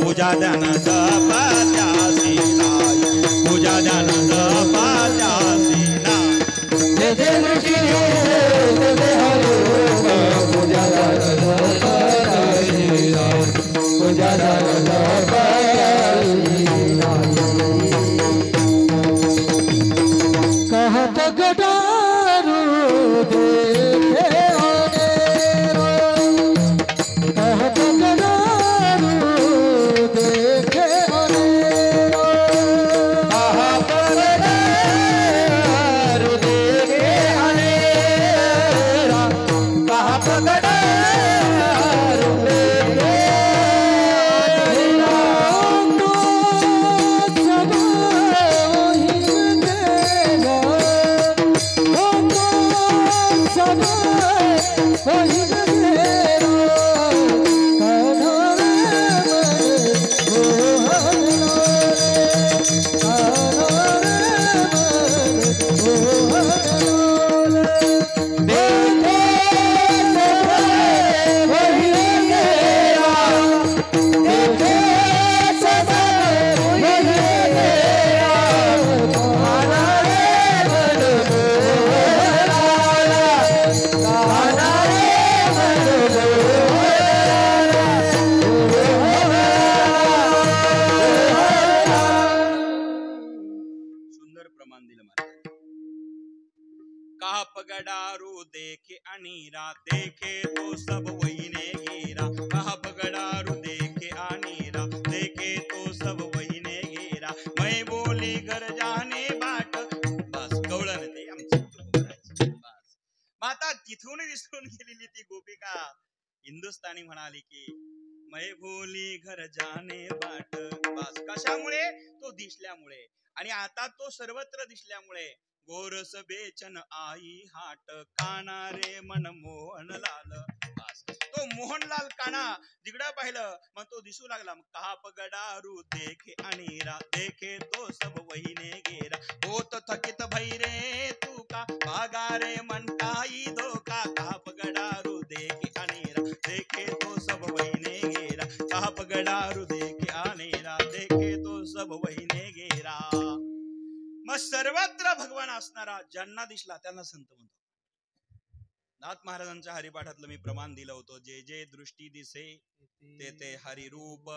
पूजा ध्यान जपात्यासी पूजा ध्यान जपात्यासी जय जय दृष्टी दिसे ते ते हरी रूप पूजा ध्यान जपात्यासी पूजा ध्यान कहत गडारू देखे कहत गडारू देखे गडारू देखे कहत गडारू देखे पगडारू देखे अनीरा देखे तो सब वही ने घेरा कहा पगडारू देखे अनीरा देखे तो सब वही ने घेरा मैं बोली घर जाने बाट बस कवळण ते आमची बस माता तिथून विसरून गेलेली ती गोपिका हिंदुस्थानी म्हणाली की मैं बोली घर जाने बाट बस कशामुळे तो दिसल्यामुळे आणि आता तो सर्वत्र दिसल्यामुळे गोरस बेचन आई हाट काना रे मन मोहनलाल बस तो मोहनलाल काना जिकडं पाहिलं मग तो दिसू लागला मग कहा पगडारू देखे अनीरा देखे तो सब वहीने गेरा होत थकित भैरे तू का भागा रे मन काही धोका कहा पगडारू देखे अनीरा देखे तो सब वहीने गेरा कहा पगडारू देखे अनीरा देखे तो सब वहीने गेरा मग सर्वत्र भगवान असणारा ज्यांना दिसला त्यांना संत म्हणतो. नाथ महाराजांच्या हरिपाठातलं मी प्रमाण दिलं होतं जे जे दृष्टी दिसे ते ते हरिरूप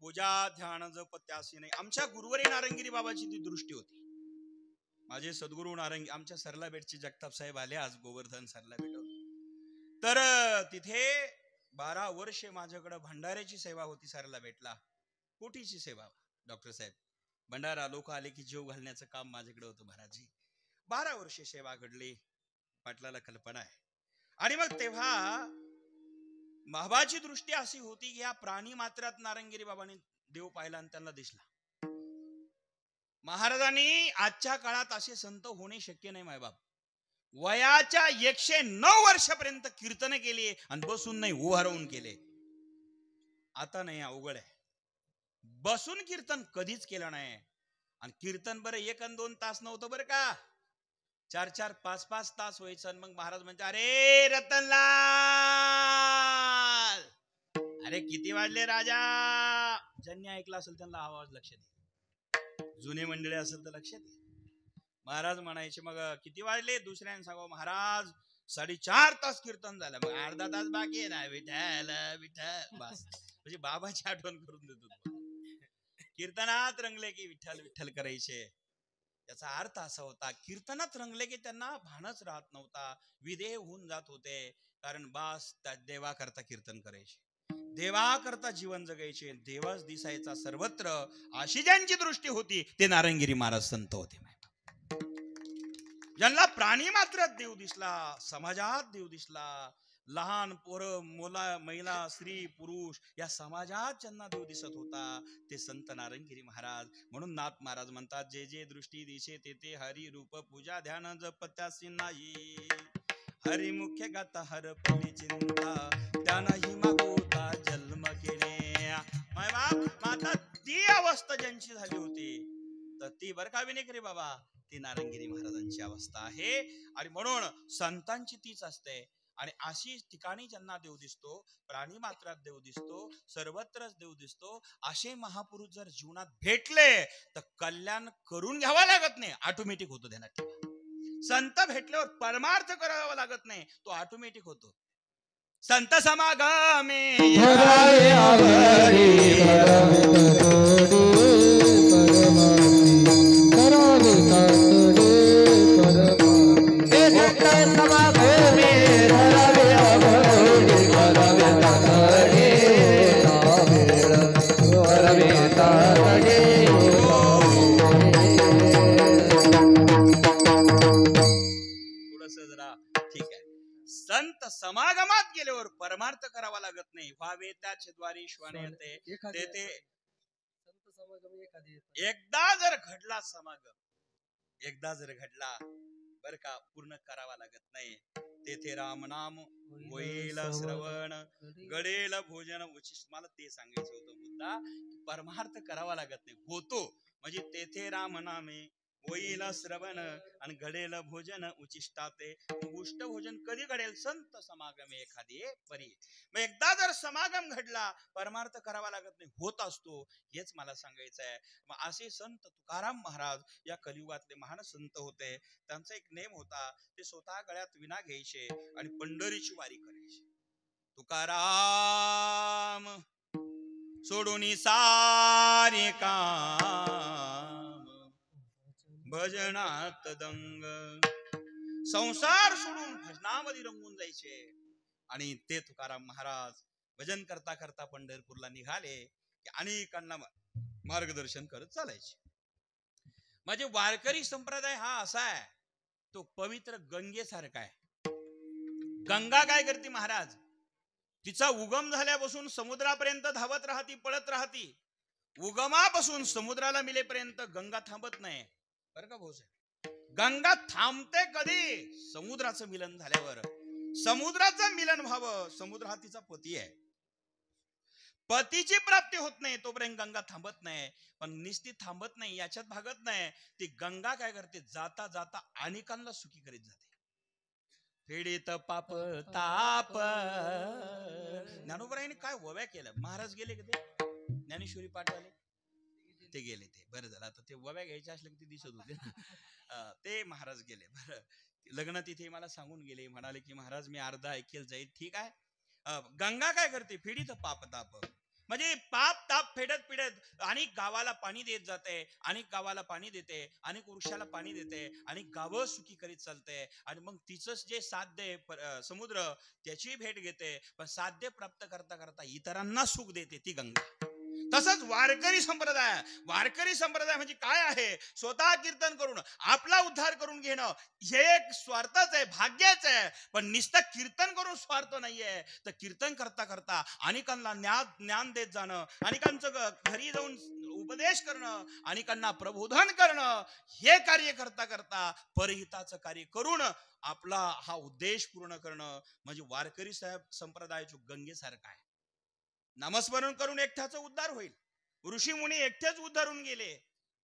पूजा ध्यान जप त्यासी नाही. आमच्या गुरुवरी नारंगिरी बाबाची ती दृष्टी होती. माझे सद्गुरू नारंगी आमच्या सरला बेटचे जगताप साहेब आले आज गोवर्धन सरला बेट तर तिथे 12 वर्षे माझ्याकडे भंडाऱ्याची सेवा होती. सरला बेटला कोटीची सेवा डॉक्टर साहेब भंडारा लोक आले की जीव घालण्याचं काम माझ्याकडे होतं महाराजी. 12 वर्षे सेवा घडली पाटलाला कल्पना आहे. आणि मग तेव्हा बाबाची दृष्टी अशी होती की या प्राणी मात्रात नारंगिरी बाबांनी देव पाहिला आणि त्यांना दिसला. महाराजांनी आजच्या काळात असे संत होणे शक्य नाही. मायबाप वयाच्या 109 वर्षापर्यंत कीर्तन केली आणि बसून नाही उभा राहून केले. आता नाही अवघड आहे. बसून कीर्तन कधीच केलं नाही. आणि कीर्तन बरं 1 आणि 2 तास नव्हतं बरं का 4-4 5-5 तास व्हायचं. मग महाराज म्हणते अरे रतनलाल अरे किती वाजले राजा. ज्यांनी ऐकलं असेल त्यांना आवाज लक्षात येईल. जुने मंडळी असेल तर लक्षात येईल. महाराज म्हणायचे मग किती वाजले दुसऱ्याने सांगा महाराज 4.5 तास कीर्तन झालं. मग अर्धा तास बाकी आहे ना विठ्ठल विठ्ठल बस म्हणजे बाबाची आठवण करून देतो. कीर्तनात रंगले की विठ्ठल विठ्ठल करायचे. याचा अर्थ असा होता कीर्तनात रंगले की त्यांना भानच राहत नव्हता. विदेह होऊन जात होते. कारण बास देवा करता कीर्तन करायचे देवा करता जीवन जगायचे देवाच दिसायचा सर्वत्र. अशी ज्यांची दृष्टी होती ते नारंगिरी महाराज संत होते. ज्यांना प्राणी मात्रात देव दिसला समाजात देव दिसला लहान पोर मुला महिला स्त्री पुरुष या समाजात ज्यांना देव दिसत होता ते संत नारंगिरी महाराज. म्हणून नाथ महाराज म्हणतात जे जे दृष्टी दिसे ते ते हरी रूप पूजा ध्यान जप त्यासी नाही हरी मुख्य गाता हर पली चिंता त्यानही मागोता जन्म केले. माय बाप माता ती अवस्था ज्यांची झाली होती तर ती बर का विनेकरी बाबा ती नारंगिरी महाराजांची अवस्था आहे. आणि म्हणून संतांची तीच असते. आणि अशी ठिकाणी ज्यांना देव दिसतो प्राणी मात्रात देव दिसतो सर्वत्रच देव दिसतो असे महापुरुष जर जीवनात भेटले तर कल्याण करून घ्यावा लागत नाही ऑटोमॅटिक होतो. ध्यानात ठेवा. संत भेटल्यावर परमार्थ करावा लागत नाही तो ऑटोमॅटिक होतो. संत समागमे संत समागमात गेल्यावर परमार्थ करावा लागत नाही. व्हावे त्याचे द्वारी श्वाने येते ते एकदा जर घडला समागम एकदा जर घडला बर का पूर्ण करावा लागत नाही. तेथे राम नाम होईल श्रवण घडेल भोजन उचिष्ट. मला ते सांगायचं होतं मुद्दा परमार्थ करावा लागत नाही होतो म्हणजे तेथे राम नामे होईल श्रवण आणि घडेल भोजन उचिष्टाते. उष्ट भोजन कधी घडेल संत समागम एखादी परी. मग एकदा जर समागम घडला परमार्थ करावा लागत नाही होत असतो हेच मला सांगायचं आहे. मग असे संत तुकाराम महाराज या कलियुगातले महान संत होते. त्यांचा एक नेम होता ते स्वतः गळ्यात विणा घ्यायचे आणि पंढरीची वारी करायचे. तुकाराम सोडून सारे काम भजनात दंग संसार सोडून भजनामध्ये रंगून जायचे. आणि ते तुकाराम महाराज भजन करता करता पंढरपूरला निघाले की अनेकांना मार्गदर्शन करत चालायचे. म्हणजे वारकरी संप्रदाय हा असा आहे, तो पवित्र गंगेसारखा आहे. गंगा काय करते महाराज, तिचा उगम झाल्यापासून समुद्रापर्यंत धावत राहती, पळत राहती. उगमापासून समुद्राला मिलेपर्यंत गंगा थांबत नाही बरं का भाऊसाहेब. गंगा थांबते कधी, समुद्राचं मिलन झाल्यावर. समुद्राचं मिलन व्हावं, समुद्र हा तिचा पती आहे. पतीची प्राप्ती होत नाही तोपर्यंत गंगा थांबत नाही. पण निस्ती थांबत नाही याच्यात भागत नाही. ती गंगा काय करते, जाता जाता अनेकांना सुखी करीत जाते. पीडित पाप ताप. ज्ञानोबरायांनी काय वव्या केलं. महाराज गेले का ते ज्ञानेश्वरी पाठवाले, ते गेले. ते बरं झालं, आता ते वव्या घ्यायचे असले की ते दिसत होते ते महाराज गेले. बरं, लग्न तिथे मला सांगून गेले, म्हणाले की महाराज मी अर्धा ऐकेल जाईल. ठीक आहे. गंगा काय करते, पीडित पाप ताप. म्हणजे पाप ताप फेडत पिडत अनेक गावाला पाणी देत जाते, अनेक गावाला पाणी देते, अनेक वृक्षाला पाणी देते, अनेक गावं सुखी करीत चालते. आणि मग तिचं जे साध्य समुद्र त्याची भेट घेते. पण साध्य प्राप्त करता करता इतरांना सुख देते ती गंगा. तसंच वारकरी संप्रदाय. वारकरी संप्रदाय म्हणजे काय आहे, स्वतः कीर्तन करून आपला उद्धार करून घेणं हे एक स्वार्थच आहे, भाग्यच आहे. पण नुसतं कीर्तन करून स्वार्थ नाहीये, तर कीर्तन करता करता अनेकांना ज्ञान देत जाणं, अनेकांचं घरी जाऊन उपदेश करणं, अनेकांना प्रबोधन करणं, हे कार्य करता करता परहिताचं कार्य करून आपला हा उद्देश पूर्ण करणं म्हणजे वारकरी संप्रदायाच्या गंगेसारखा आहे. नामस्मरण करून एकट्याचा उद्धार होईल. ऋषी मुनी एकटेच उद्धारून गेले,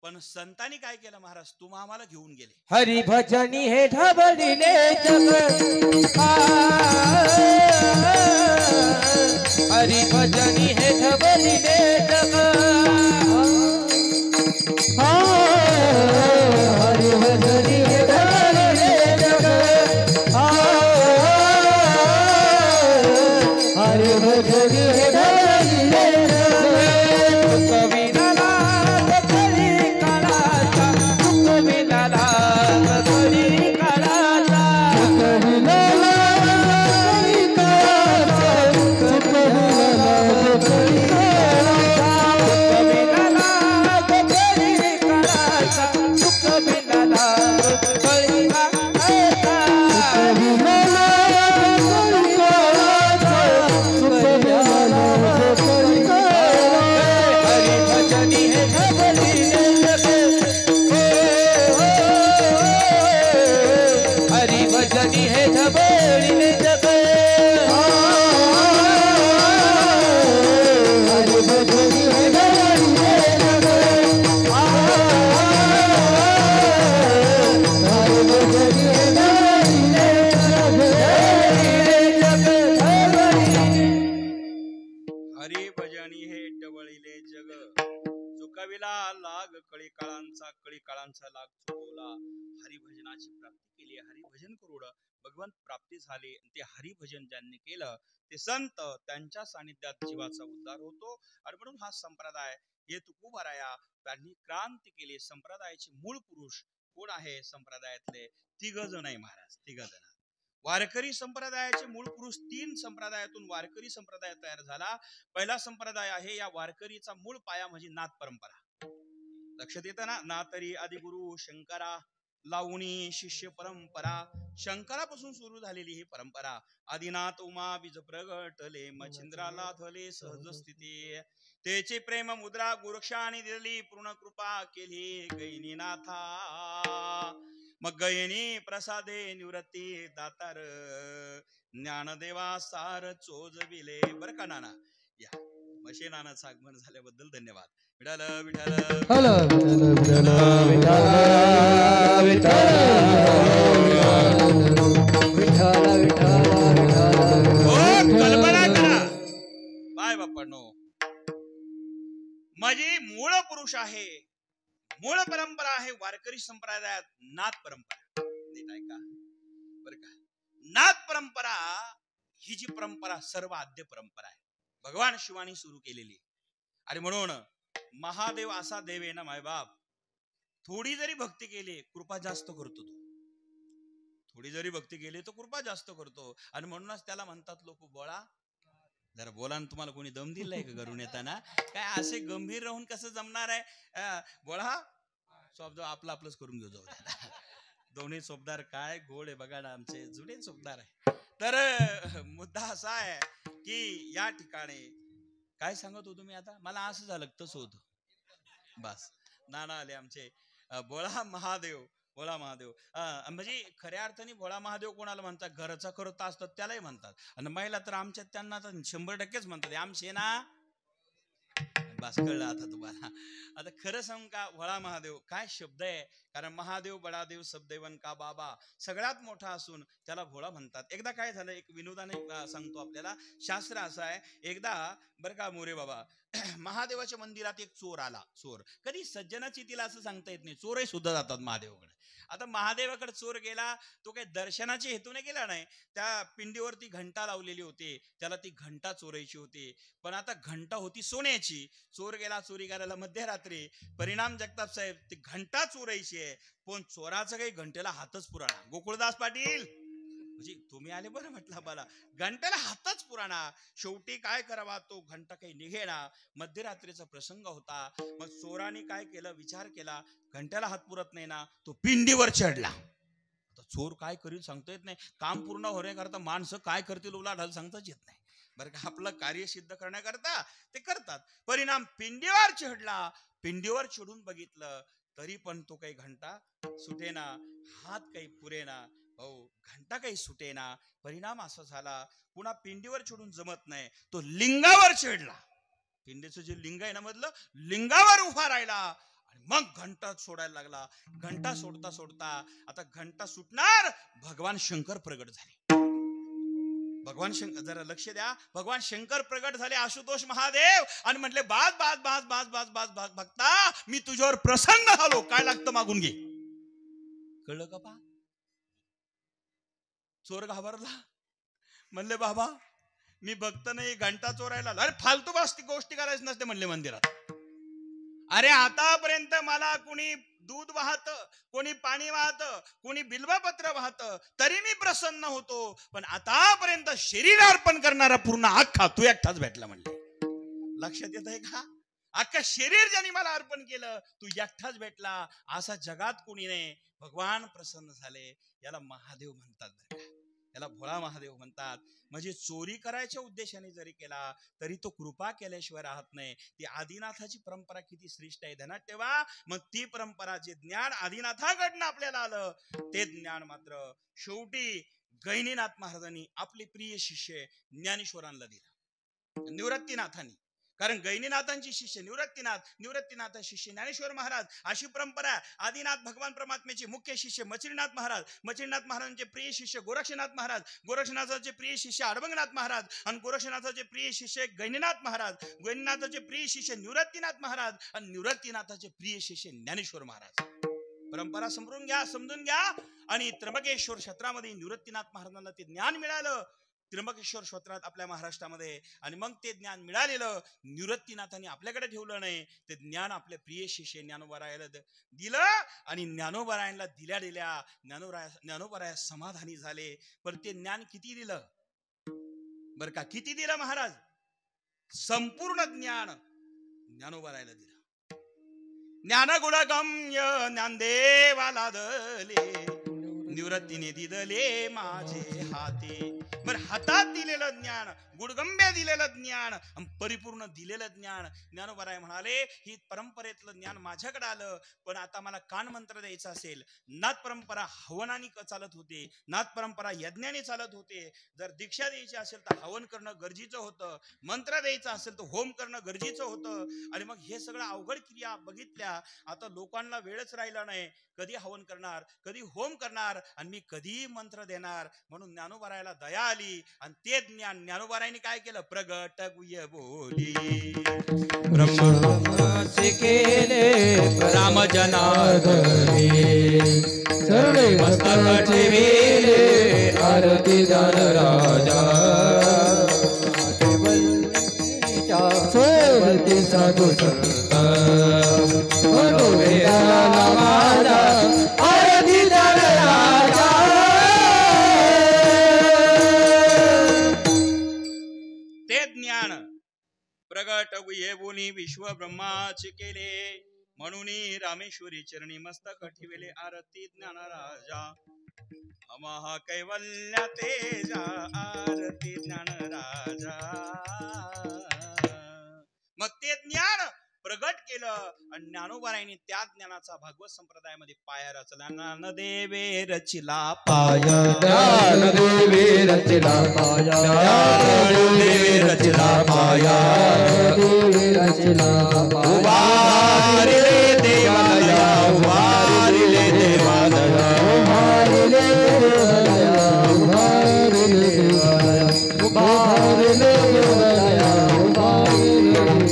पण संतांनी काय केलं महाराज, तुम्हा आम्हाला घेऊन गेले. हरी भजनी हे ढबळीले जग, हरी भजनी हे ढबळीले जग, हरी भजनी हे ढबळीले जग, हरी भजनी हे ढबळीले जग. कविनाला करी काळाचा, कविनाला करी काळाचा, कविनाला करी काळाचा, कविनाला करी काळाचा, कविनाला करी काळाचा, कविनाला करी काळाचा, कविनाला करी काळाचा, कविनाला करी काळाचा. हरी भजनी हे ढबळीले जग, हरी भजनी हे ढबळीले जग, हरी भजनी हे ढबळीले जग, हरी भजनी हे ढबळीले जग, हरी भजनी हे डवळीले जग. चुकविला लाग कळी काळांचा, कळी काळांचा लाग चुकवला. हरिभजनाची प्राप्ती केली, हरिभजन करून भगवंत प्राप्ती झाली. ते हरिभजन ज्यांनी केलं ते संत, त्यांच्या सानिध्यात जीवाचा उद्धार होतो. आणि म्हणून हा संप्रदाय हे तुकोबाराया त्यांनी क्रांती केली. संप्रदायाचे मूळ पुरुष कोण आहे संप्रदायातले? तिघ जण आहे महाराज, तिघ जण. वारकरी संप्रदायाचे मूळ पुरुष 3 संप्रदायातून वारकरी संप्रदाय तयार झाला. पहिला संप्रदाय आहे, या वारकरीचा मूळ पाया म्हणजे नाथ परंपरा. लक्षात येतं ना, नातरी आदिगुरु शंकरा, लावणी शिष्य परंपरा. शंकरापासून सुरू झालेली ही परंपरा. आदिनाथ उमा बीज प्रगटले, मच्छिंद्राला धले सहज स्थिती. त्याची प्रेम मुद्रा गोरक्षाने दिली, पूर्ण कृपा केली गैनीनाथा. मग गयनी प्रसादे निवृत्ती दातार, ज्ञानदेवा सार चोजविले. बरं का नाना, या मशे नानाचं आगमन झाल्याबद्दल धन्यवाद. विठाल विठाल हॅलो विठ्ठल विठ्ठल विठ्ठल. कल्पना करा बाय बाप्पांनो, माझी मूळ पुरुष आहे, मूळ परंपरा आहे वारकरी संप्रदायात नाथ परंपरा. नीट ऐका बरं का, नाथ परंपरा ही जी परंपरा सर्व आद्य परंपरा आहे, भगवान शिवानी सुरू केलेली. आणि म्हणून महादेव असा देव आहे ना मायबाप, थोडी जरी भक्ती केली कृपा जास्त करतो तो. थोडी जरी भक्ती केली तर कृपा जास्त करतो. आणि म्हणूनच त्याला म्हणतात लोक बोळा. जरा बोला ना, तुम्हाला कोणी दम दिलाय का घरून येताना? काय असे गंभीर राहून कसं जमणार आहे? बोळा शब्द आपलं आपलंच करून घेऊ जाऊ. दोन्ही शब्दार काय गोड आहे बघा ना, आमचे जुने शब्दार आहे. तर मुद्दा असा आहे की या ठिकाणी काय सांगत होतो मी आता? मला असं झालं तसं होतं. बस नाना आले आमचे. बोळा महादेव, भोळा महादेव. म्हणजे खऱ्या अर्थाने भोळा महादेव कोणाला म्हणतात? घरचा करत असतात त्यालाही म्हणतात. आणि महिला तर आमच्यात त्यांना तर 100% म्हणतात आमचे ना. बस कळलं आता तुम्हाला. आता खरं सांगू का, भोळा महादेव काय शब्द आहे? कारण महादेव बडादेव सबदेवन का बाबा, सगळ्यात मोठा असून त्याला भोळा म्हणतात. एकदा काय झालं, एक विनोदाने सांगतो आपल्याला. शास्त्र असं आहे, एकदा बरं का मोरे बाबा, महादेवाच्या मंदिरात एक चोर आला. चोर कधी सज्जनाची तिला असं सांगता येत नाही, चोरही सुद्धा जातात महादेवाकडे. आता महादेवाकडे चोर गेला, तो काही दर्शनाच्या हेतूने गेला नाही. त्या पिंडीवरती घंटा लावलेली होती, त्याला ती घंटा चोरायची होती. पण आता घंटा होती सोन्याची. चोर गेला चोरी करायला मध्यरात्री. परिणाम जगताप साहेब, ती घंटा चोरायची आहे, पण चोराचं काही घंटेला हातच पुराणा. गोकुळदास पाटील म्हणजे तुम्ही आले बरं म्हटलं मला. घंट्याला हातच पुराणा. शेवटी काय करावा, तो घंटा काही निघेना. मध्यरात्रीचा प्रसंग होता. मग चोराने काय केलं, विचार केला, घंट्याला हात पुरत नाही ना, तो पिंडीवर चढला. आता चोर काय करील सांगता येत नाही. काम पूर्ण होण्याकरता माणसं काय करतील उलाढाल सांगताच येत नाही बरं का. आपलं कार्य सिद्ध करण्याकरता ते करतात. परिणाम पिंडीवर चढला. पिंडीवर चढून बघितलं तरी पण तो काही घंटा सुटेना, हात काही पुरेना. हो, घंटा काही सुटेना. परिणाम असा झाला, पुन्हा पिंडीवर चढून जमत नाही, तो लिंगावर चढला. पिंडीचं जे लिंग आहे ना मधलं, लिंगावर उभा राहिला आणि मग घंटा सोडायला लागला. घंटा सोडता सोडता आता घंटा सुटणार, भगवान शंकर प्रगट झाले. भगवान शंकर, जरा लक्ष द्या, भगवान शंकर प्रगट झाले, आशुतोष महादेव, आणि म्हटले बाज बाज बाज बाज बाज बाज बाज भक्ता, मी तुझ्यावर प्रसन्न झालो, काय लागतं मागून घे. कळलं का? पा चोर घाबरला. म्हणले बाबा मी भक्त नाही, घंटा चोरायला. अरे फालतू गोष्टी करायच नसते म्हणले मंदिरात. अरे आतापर्यंत मला कोणी दूध वाहत, कोणी पाणी वाहत, कोणी बिल्वपत्र वाहत, तरी मी प्रसन्न होतो. पण आतापर्यंत शरीर अर्पण करणारा पूर्ण अख्खा तू एकटाच भेटला म्हणले. लक्षात येत आहे का? अख्खा शरीर ज्यांनी मला अर्पण केलं, तू एकटाच भेटला. असा जगात कोणी नाही. भगवान प्रसन्न झाले. याला महादेव म्हणतात, याला भोळा महादेव म्हणतात. म्हणजे चोरी करायच्या उद्देशाने जरी केला तरी तो कृपा केल्याशिवाय राहत नाही. ती आदिनाथाची परंपरा किती श्रेष्ठ आहे, ध्यानात ठेवा. मग ती परंपरा, जे ज्ञान आदिनाथाकडनं आपल्याला आलं, ते ज्ञान मात्र शेवटी गहिनीनाथ महाराजांनी आपले प्रिय शिष्य ज्ञानेश्वरांना दिला, निवृत्तीनाथांनी. कारण गहिनीनाथांची शिष्य निवृत्तीनाथ, निवृत्तीनाथ शिष्य ज्ञानेश्वर महाराज, अशी परंपरा. आदिनाथ भगवान परमात्म्याचे मुख्य शिष्य मचिंद्रनाथ महाराज, मचिंद्रनाथ महाराजांचे प्रिय शिष्य गोरक्षनाथ महाराज, गोरक्षनाथाचे प्रिय शिष्य अडबंगनाथ महाराज, आणि गोरक्षनाथाचे प्रिय शिष्य गहिनीनाथ महाराज, गहिनीनाथाचे प्रिय शिष्य निवृत्तीनाथ महाराज, आणि निवृत्तीनाथाचे प्रिय शिष्य ज्ञानेश्वर महाराज. परंपरा समजून घ्या, समजून घ्या. आणि त्र्यंबकेश्वर क्षेत्रामध्ये निवृत्तीनाथ महाराजांना ते ज्ञान मिळालं, त्र्यंबकेश्वर क्षेत्रात आपल्या महाराष्ट्रामध्ये. आणि मग ते ज्ञान मिळालेलं निवृत्तीनाथांनी आपल्याकडे ठेवलं नाही, ते ज्ञान आपल्या प्रिय शिष्य ज्ञानोबरायाला दिलं. आणि ज्ञानोबरायांना दिल्या दिल्या ज्ञानोबराया समाधानी झाले. पण ते ज्ञान किती दिलं बर का? किती दिलं महाराज? संपूर्ण ज्ञान ज्ञानोबरायाला दिलं. ज्ञानगुणगम्य ज्ञानदेवाला दले, निवृत्तीने दिदले माझे हाते. बर, हातात दिलेलं ज्ञान, गुडगंब्या दिलेलं ज्ञान, परिपूर्ण दिलेलं ज्ञान. ज्ञानोबराय म्हणाले, ही परंपरेतलं ज्ञान माझ्याकडे आलं, पण आता मला कान मंत्र द्यायचा असेल. नाथ परंपरा हवनाने चालत होते, नाथ परंपरा यज्ञाने चालत होते. जर दीक्षा द्यायची असेल तर हवन करणं गरजेचं होतं, मंत्र द्यायचा असेल तर होम करणं गरजेचं होतं. आणि मग हे सगळं अवघड क्रिया बघितल्या. आता लोकांना वेळच राहिला नाही. कधी हवन करणार, कधी होम करणार, आणि मी कधी मंत्र देणार. म्हणून ज्ञानोबरायाला दया आली, आणि ते ज्ञान ज्ञानोबरायांनी काय केलं? प्रगट गुह्य बोली ब्रह्मसे केले राम जनार्दने, सर्वे मस्तक ठेविले आरती दान राजा. सोबती साधू संत मनोवेदाला माझा आरती दान राजा. मिळवून विश्व ब्रह्माचे केले म्हणून रामेश्वरी चरणी मस्तक ठेवले आरती ज्ञान राजा अमहा कैवल्या तेजा आरती ज्ञान राजा मग ते ज्ञान प्रगट केलं आणि ज्ञानोबारायांनी त्या ज्ञानाचा भागवत संप्रदायामध्ये पाया रचला ज्ञानदेवे रचिला पाया ज्ञानदेवे रचिला पाया ज्ञानदेवे रचिला पाया ज्ञानदेवे रचिला पाया उभारिले देवालया उभारिले देवालया उभारिले देवालया उभारिले देवालया उभारिले देवालया उभारिले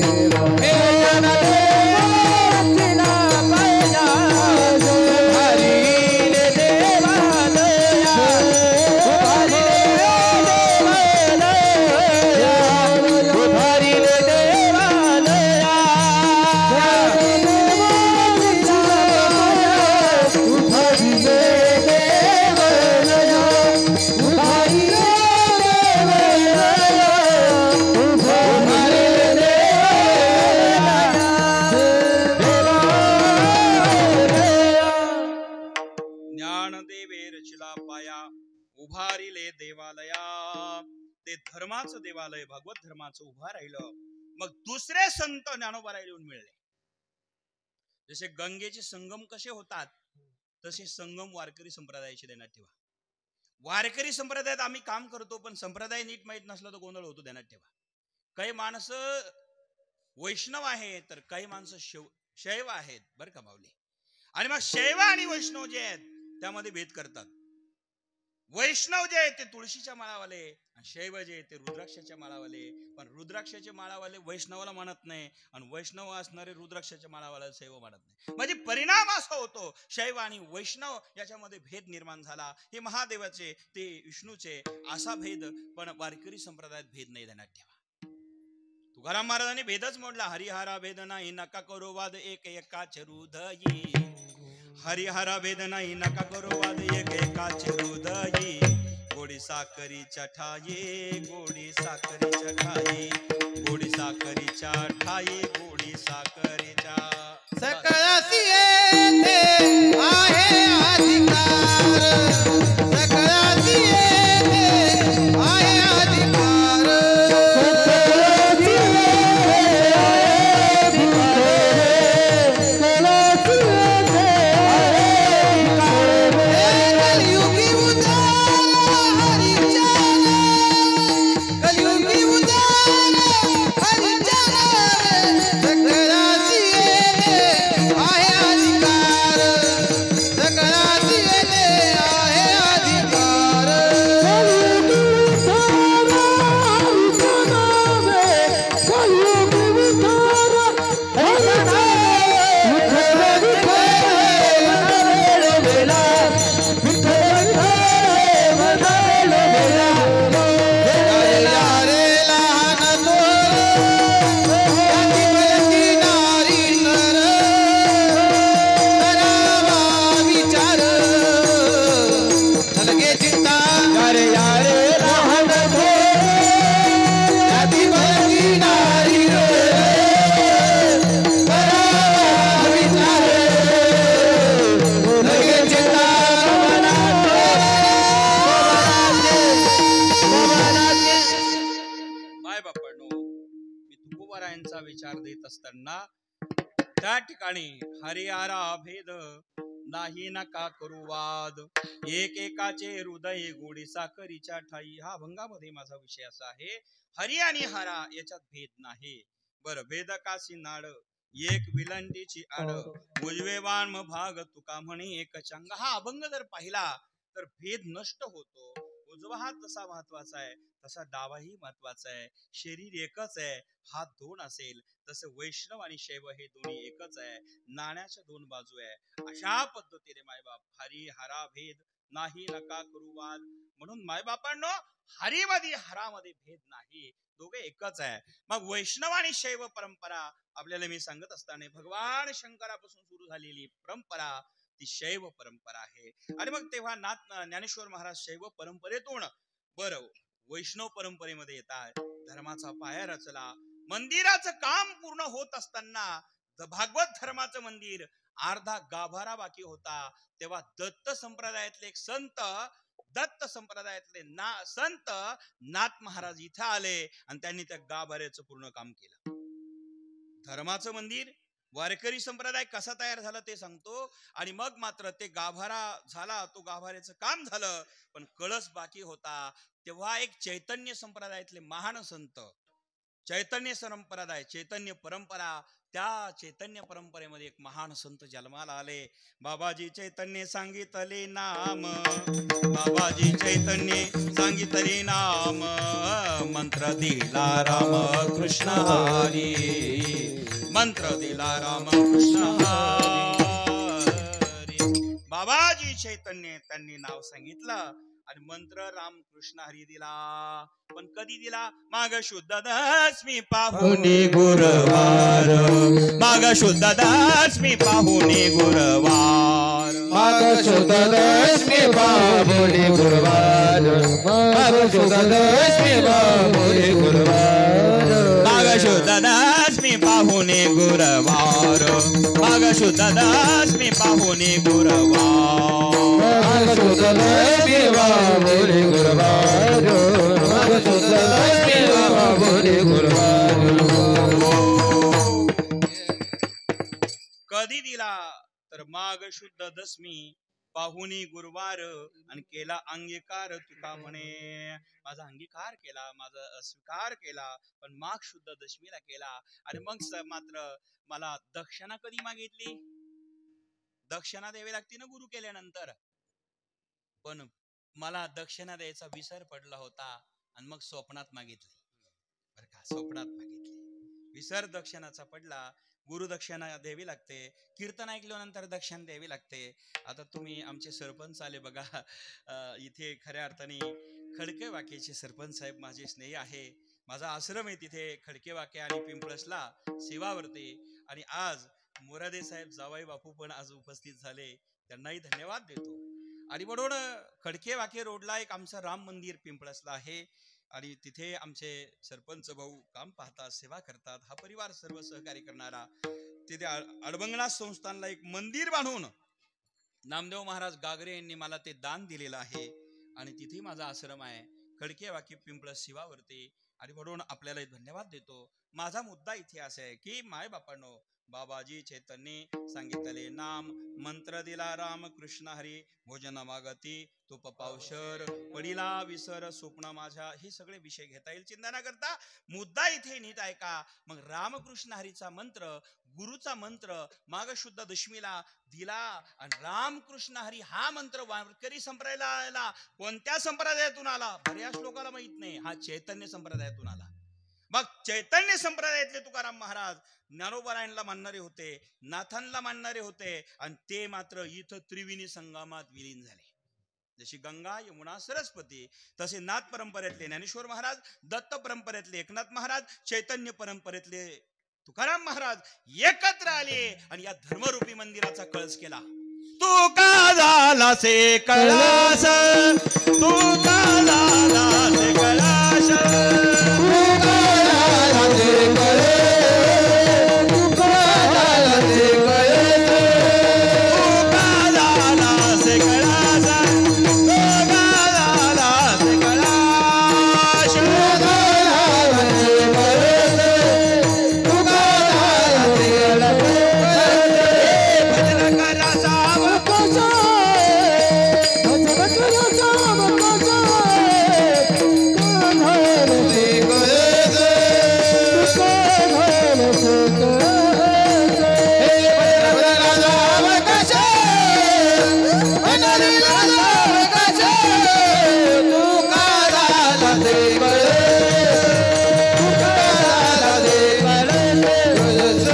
उभारिले देवालया ते धर्माचं देवालय भगवत धर्माचं उभा राहिलं मग दुसरे संत ज्ञानोबारायला येऊन मिळले जसे गंगेचे संगम कसे होतात तसे संगम वारकरी संप्रदायाचे ध्यानात ठेवा वारकरी संप्रदायात आम्ही काम करतो पण संप्रदाय नीट माहित नसला तर गोंधळ होतो ध्यानात ठेवा काही माणसं वैष्णव आहेत तर काही माणसं शैव आहेत बरं का माऊली आणि मग शैव आणि वैष्णव जे आहेत त्यामध्ये भेद करतात वैष्णव जे आहेत ते तुळशीच्या माळावाले आणि शैव जे आहेत ते रुद्राक्षाच्या माळावाले पण रुद्राक्षाचे माळावाले वैष्णवाला म्हणत नाही आणि वैष्णव असणारे रुद्राक्षाच्या माळावाला शैव म्हणत नाही म्हणजे परिणाम असा होतो शैव आणि वैष्णव याच्यामध्ये भेद निर्माण झाला हे महादेवाचे ते विष्णूचे असा भेद पण वारकरी संप्रदायात भेद नाही ध्यानात ठेवा तुकाराम महाराजांनी भेदच मोडला हरिहरा भेद नाही नका करो वाद एक एकाच हृदयी हरिहरा भेद नाही नका करो वाद एक एकाच हृदयी गोडी साखरीच्या ठाई गोडी साखरीच्या ठाई गोडी साखरीच्या ठाई गोडी साखरीच्या सकळासी येथे आहे अधिकार सकळासी येथे आहे अधिकार सकळासी येथे आहे अधिकार सकळासी येथे आहे अधिकार कलियुगी उद्धार हरिचरण कलियुगी उद्धार हरिचरण सकळासी येथे आहे अधिकार सकळासी येथे आहे अधिकार कलियुगी उद्धार हरिचरण कलियुगी उद्धार विचार देत असताना त्या ठिकाणी हरिहरा भेद नाही नका करू वाद एक एकाचे हृदय गोडी साखरीच्या ठाई हा अभंगामध्ये माझा विषय असा आहे हरी आणि हरा याच्यात भेद नाही बर भेदकासी नाड एक विलंडीची आड उजवे वाण भाग तुका म्हणे एक चंग हा अभंग जर पाहिला तर भेद नष्ट होतो उजवा हात तसा महत्वाचा आहे तसा डावाही महत्वाचा आहे शरीर एकच आहे हात दोन असेल तसे वैष्णव आणि शैव हे दोन्ही एकच आहे नाण्याच्या दोन बाजू आहे अशा पद्धतीने मायबाप हरी हरा भेद नाही नका करू वाद म्हणून मायबापांनो हरीमध्ये हरामध्ये भेद नाही दोघे एकच आहे मग वैष्णव आणि शैव परंपरा आपल्याला मी सांगत असताना भगवान शंकरापासून सुरू झालेली परंपरा ती शैव परंपरा आहे आणि मग तेव्हा ज्ञानेश्वर महाराज शैव परंपरेतून बरं वैष्णव परंपरेमध्ये येतात धर्माचा पाया रचला मंदिराचं काम पूर्ण होत असताना भागवत धर्माचं मंदिर अर्धा गाभारा बाकी होता, तेव्हा दत्त संप्रदायातले एक संत, दत्त संप्रदायातले संत नाथ महाराज इथं आले आणि त्यांनी त्या गाभाऱ्याचं पूर्ण काम केलं. धर्माचं मंदिर वारकरी संप्रदाय कसा तयार झाला ते सांगतो, आणि मग मात्र ते गाभारा झाला, तो गाभाऱ्याचं काम झालं, पण कळस बाकी होता. तेव्हा एक चैतन्य संप्रदायातले महान संत, चैतन्य संप्रदाय, चैतन्य परंपरा, त्या चैतन्य परंपरेमध्ये एक महान संत जन्माला आले. बाबाजी चैतन्य सांगितले नाम, बाबाजी चैतन्य सांगितले नाम, मंत्र दिला राम कृष्ण हरी, मंत्र दिला राम कृष्ण हरी. बाबाजी चैतन्य त्यांनी नाव सांगितलं आणि मंत्र राम कृष्ण हरी दिला. पण कधी दिला? माग शुद्ध दशमी पाहुणे गुरुवार, माग शुद्ध दशमी पाहुणे गुरुवार, माग शुद्ध दशमी पाहुणे गुरुवार, माग शुद्ध दशमी पाहुणे गुरुवार, माग शुद्ध दशमी पाहुणे गुरुवार, माग शुद्ध दशमी पाहुणे गुरुवार, माग शुद्ध दशमी पाहुणे गुरुवार, माग शुद्ध दशमी पाहुणे गुरुवार. कधी दिला? तर माग शुद्ध दशमी पाहुणी गुरुवार, आणि केला अंगीकार. तुका म्हणे माझा अंगीकार केला, माझा स्वीकार केला, पण माग शुद्ध दशमीला केला. आणि मग मात्र मला दक्षिणा कधी मागितली? दक्षिणा द्यावी लागते ना गुरु केल्यानंतर, पण मला दक्षिणा द्यायचा विसर पडला होता आणि मग स्वप्नात मागितली. बरं का, स्वप्नात मागितली, विसर दक्षिणाचा पडला. गुरु दक्षिणा द्यावी लागते, कीर्तन ऐकल्यानंतर दक्षिणा द्यावी लागते. आता तुम्ही आमचे सरपंच आले बघा, इथे खऱ्या अर्थाने खडके वाक्याचे सरपंच साहेब माझे स्नेही आहे. माझा आश्रम आहे तिथे खडके वाके आणि पिंपळसला सेवावरती, आणि आज मोरादे साहेब जावाई बापू पण आज उपस्थित झाले, त्यांनाही धन्यवाद देतो. आणि म्हणून खडके वाके रोडला एक आमचं राम मंदिर पिंपळसला आहे, आणि तिथे आमचे सरपंच भाऊ काम पाहतात, सेवा करतात, हा परिवार सर्व सहकार्य करणारा. तिथे अडबंगनाथ संस्थानला एक मंदिर बांधून नामदेव महाराज गागरे यांनी मला ते दान दिलेलं आहे, आणि तिथे माझा आश्रम आहे खडके वाकी पिंपळस शिवावरती. आणि म्हणून आपल्याला धन्यवाद देतो. माझा मुद्दा इथे असा आहे की माय बापांनो, बाबाजी चैतन्य सांगितले नाम, मंत्र दिला राम कृष्ण हरी, भोजन मागती तुप पावशर, पडिला विसर स्वप्न माझ्या. हे सगळे विषय घेता येईल चिंता न करता. मुद्दा इथे नीट ऐका. मग रामकृष्ण हरीचा मंत्र, गुरुचा मंत्र माग शुद्ध दशमीला दिला, आणि रामकृष्ण हरी हा मंत्र वारकरी संप्रदायाला कोणत्या संप्रदायातून आला? बऱ्याच लोकांना माहित नाही. हा चैतन्य संप्रदायातून आला. मग चैतन्य संप्रदायातले तुकाराम महाराज ज्ञानोबरायांना मानणारे होते, नाथांना मानणारे होते, आणि ते मात्र इथं त्रिवेणी संगमात विलीन झाले. जशी गंगा यमुना सरस्वती, तसे नाथ परंपरेतले ज्ञानेश्वर महाराज, दत्त परंपरेतले एकनाथ महाराज, चैतन्य परंपरेतले तुकाराम महाराज एकत्र आले आणि या धर्मरूपी मंदिराचा कळस केला. तू का झाला से कळस, तू का झाला से कळस, तू का झाला से कळस, तू का झाला से कळस, तू का झाला से कळस, तू का झाला से कळस, तू का झाला से कळस, तू का झाला से कळस. भजन करा साव कसा भजन करा साव कसा, का झाला से कळस, तू का झाला से कळस. हे भजन करा साव कसा, भजन करा साव कसा, तू का झाला से कळस, तू का झाला से कळस,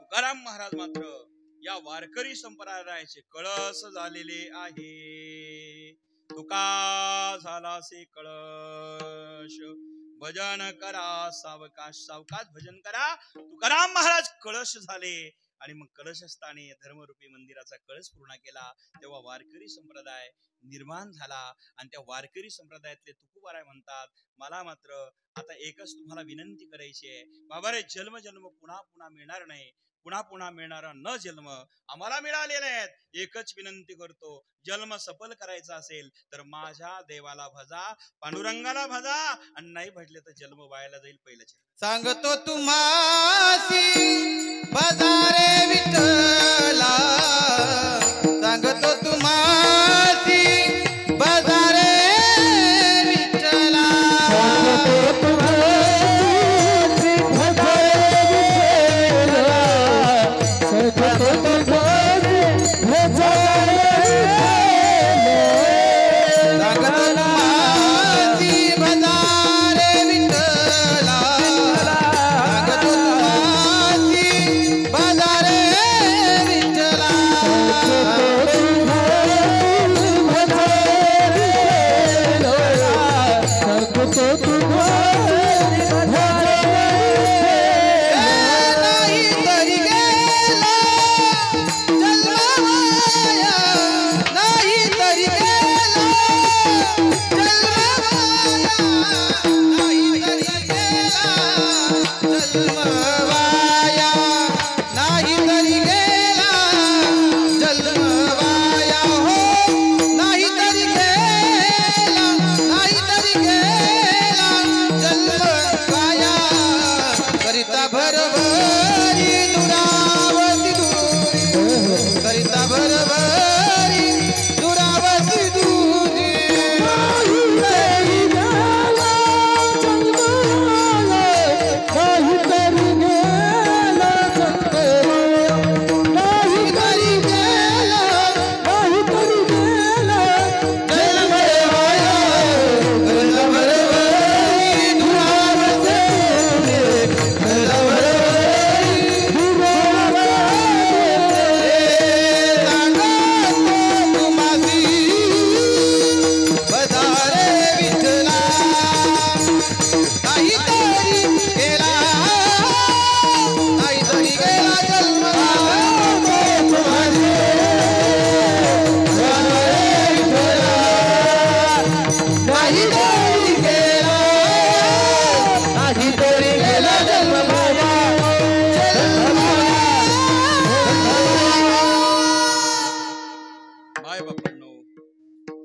तुकाराम महाराज मात्र या वारकरी संप्रदायाचे कळस झालेले आहे. तुका झाला से कळश, भजन करा सावकाश सावकाश भजन करा. तुकाराम महाराज कळश झाले, आणि मग कलशस्थानी धर्मरूपी मंदिराचा कळस पूर्ण केला, तेव्हा वारकरी संप्रदाय निर्माण झाला. आणि त्या वारकरी संप्रदायातले तुकोबाराय म्हणतात, मला मात्र आता एकच तुम्हाला विनंती करायची आहे, बाबा रे, जन्म जन्म पुन्हा पुन्हा मिळणार नाही, पुन्हा पुन्हा मिळणारा न जन्म आम्हाला मिळालेले आहेत. एकच विनंती करतो, जन्म सफल करायचा असेल तर माझ्या देवाला भजा, पांडुरंगाला भजा, आणि नाही भजले तर जन्म वायाला जाईल. पहिलं सांगतो तुम्हासी बजारे विठ्ठला, सांगतो तुम्हासी बजारे विठ्ठला,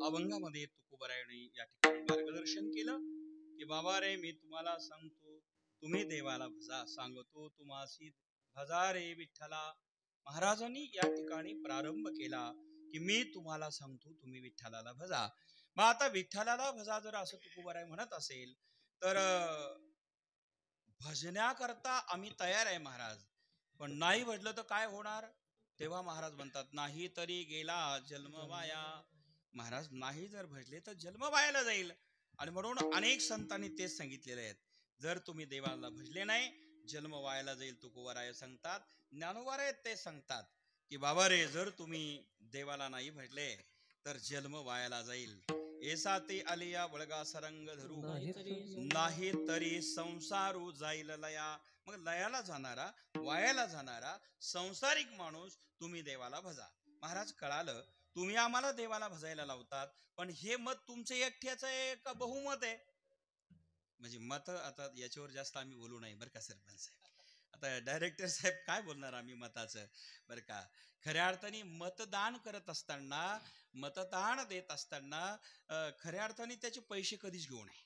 अभंगामध्ये तुकोबारायांनी या ठिकाणी मार्गदर्शन केलं की बाबा रे, मी तुम्हाला सांगतो, तुम्ही देवाला भजा, सांगतो तुम्हासी भजा रे विठ्ठला. महाराजांनी या ठिकाणी प्रारंभ केला की मी तुम्हाला सांगतो, तुम्ही विठ्ठलाला भजा. मग आता विठ्ठलाला भजा जर असं तुकोबाराय म्हणत असेल तर भजण्याकरता आम्ही तयार आहे महाराज, पण नाही भजलं तर काय होणार? तेव्हा महाराज म्हणतात, नाही तरी गेला जन्म वाया. महाराज, नाही जर भजले तर जन्म वायाला जाईल. आणि म्हणून अनेक संतांनी तेच सांगितलेले आहेत, जर तुम्ही देवाला भजले नाही जन्म वायाला जाईल. तुकोबाराय सांगतात, ज्ञानोबाराय ते सांगतात की बाबा रे, जर तुम्ही देवाला नाही भजले तर जन्म वायाला जाईल. ऐसा ते आलिया बळगा सरंग धरू, नाही तरी संसारू जाईल लया. मग लयाला जाणारा, वायाला जाणारा संसारिक माणूस तुम्ही देवाला भजा. महाराज, कळालं, तुम्ही आम्हाला देवाला भजायला लावतात, पण हे मत तुमचं एकट्याचं आहे का बहुमत आहे? म्हणजे मत, आता याच्यावर जास्त आम्ही बोलू नाही बरं का सरपंच साहेब. आता डायरेक्टर साहेब काय बोलणार आम्ही मताचं, बरं का. खऱ्या अर्थाने मतदान करत असताना, मतदान देत असताना खऱ्या अर्थाने त्याचे पैसे कधीच घेऊ नये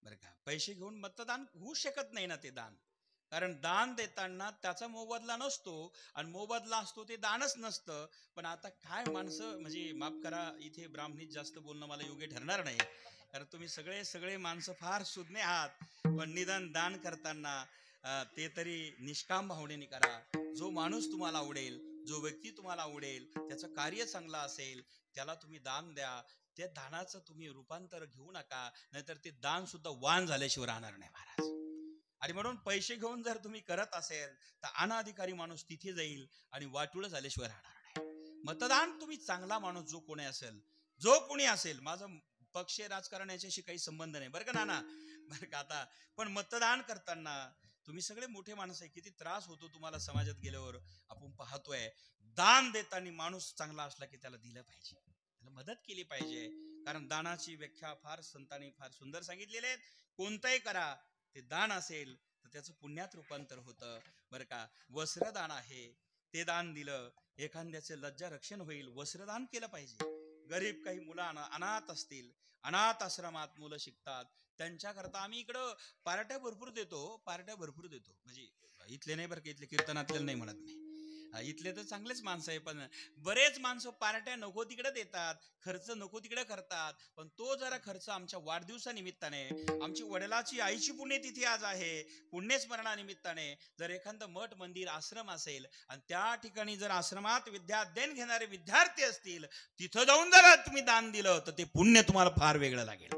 बरं का. पैसे घेऊन मतदान होऊ शकत नाही ना ते दान, कारण दान देताना त्याचा मोबदला नसतो, आणि मोबदला असतो ते दानच नसतं. पण आता काय माणसं, म्हणजे माफ करा, इथे ब्राह्मणीत जास्त बोलणं मला योग्य ठरणार नाही, कारण तुम्ही सगळे माणसं फार सुज्ञ आहात, पण निदान दान करताना ते तरी निष्काम भावनेने करा. जो माणूस तुम्हाला आवडेल, जो व्यक्ती तुम्हाला आवडेल, त्याचं कार्य चांगलं असेल, त्याला तुम्ही दान द्या. त्या दानाचं तुम्ही रूपांतर घेऊ नका, नाहीतर ते दान सुद्धा वान झाल्याशिवाय राहणार नाही महाराज. आणि म्हणून पैसे घेऊन जर तुम्ही करत असेल तर अनाधिकारी माणूस तिथे जाईल आणि वाटुळ झाल्याशिवाय राहणार नाही. मतदान तुम्ही चांगला माणूस जो कोणी असेल, माझं पक्ष राजकारण याच्याशी काही संबंध नाही बरं का नाना, बरं का. आता पण मतदान करताना तुम्ही सगळे मोठे माणसं आहे, किती त्रास होतो तुम्हाला समाजात गेल्यावर. आपण पाहतोय दान देताना माणूस चांगला असला की त्याला दिलं पाहिजे, त्याला मदत केली पाहिजे. कारण दानाची व्याख्या फार संतांनी फार सुंदर सांगितलेले आहेत. कोणताही करा, ते दान असेल तर त्याचं पुण्यात रूपांतर होतं बरं का. वस्त्रदान आहे, ते दान दिलं एखाद्याचे लज्जा रक्षण होईल. वस्त्रदान केलं पाहिजे. गरीब काही मुलं अनाथ असतील, अनाथ आश्रमात मुलं शिकतात, त्यांच्याकरता आम्ही इकडं पार्ट्या भरपूर देतो म्हणजे इथले नाही बरं का, इथले कीर्तनातले नाही म्हणत मी, इथले तर चांगलेच माणसं आहे, पण बरेच माणसं पार्ट्या नको तिकडे देतात, खर्च नको तिकडे करतात. पण तो जरा खर्च आमच्या वाढदिवसानिमित्ताने, आमची वडिलाची आईची पुण्यतिथी आज आहे, पुण्यस्मरणानिमित्ताने जर एखादं मठ मंदिर आश्रम असेल आणि त्या ठिकाणी जर आश्रमात विद्याध्ययन घेणारे विद्यार्थी असतील, तिथं जाऊन जर तुम्ही दान दिलं तर ते पुण्य तुम्हाला फार वेगळं लागेल.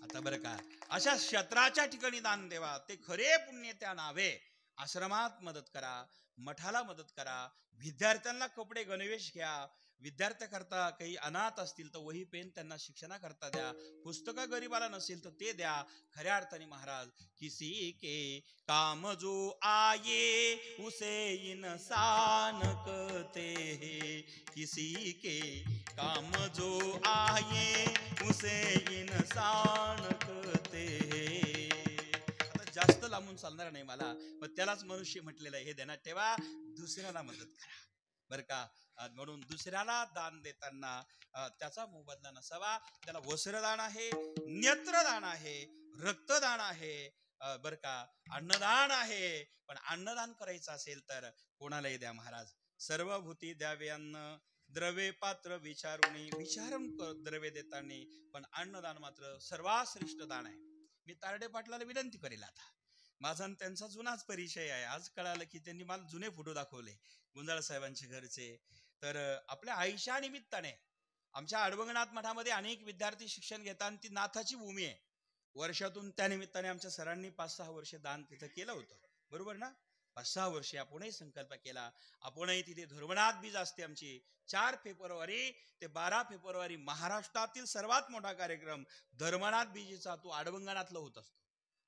आता बरं का, अशा क्षेत्राच्या ठिकाणी दान देवा, ते खरे पुण्य त्या नावे. आश्रमात मदत करा, मठाला मदत करा, विद्यार्थ्यांना कपडे गणवेश घ्या, विद्यार्थ्याकरता काही अनाथ असतील तर वही पेन त्यांना शिक्षणाकरता द्या, पुस्तकं गरीबाला नसेल तर ते द्या. खऱ्या अर्थाने महाराज, किसी के काम जो आये उसे इंसान कहते हैं, किसी के काम जो आये उसे इंसान कहते हैं. आता जास्त लांबून चालणार नाही मला, पण त्यालाच मनुष्य म्हटलेलं आहे. हे ध्यानात ठेवा, दुसऱ्याला मदत करा बरं का. म्हणून दुसऱ्याला दान देताना त्याचा मोबदला नसावा. त्याला वस्त्रदान आहे, नेत्रदान आहे, रक्तदान आहे बरं का, अन्नदान आहे. पण अन्नदान करायचं असेल तर कोणालाही द्या महाराज. सर्वभूती द्यावे अन्न, द्रव्ये पात्र विचारून द्रव्य देताना, पण अन्नदान मात्र सर्वात श्रेष्ठ दान आहे. मी तारडे पाटलाला विनंती करेल. आता माझा त्यांचा जुनाच परिचय आहे. आज कळालं की त्यांनी मला जुने फोटो दाखवले गुंजाळ साहेबांच्या घरचे. तर आपल्या आईच्या निमित्ताने आमच्या अडवंगनाथ मठामध्ये अनेक विद्यार्थी शिक्षण घेतात, ती नाथाची भूमी आहे. वर्षातून त्या निमित्ताने आमच्या सरांनी 5-6 वर्ष दान तिथं केलं होतं, बरोबर ना. 5-6 वर्षे आपणही संकल्प केला. आपणही तिथे धर्मनाथ बीज असते आमची. 4 फेब्रुवारी ते 12 फेब्रुवारी महाराष्ट्रातील सर्वात मोठा कार्यक्रम धर्मनाथ बीजेचा तो अडवंगनाथला होत असतो.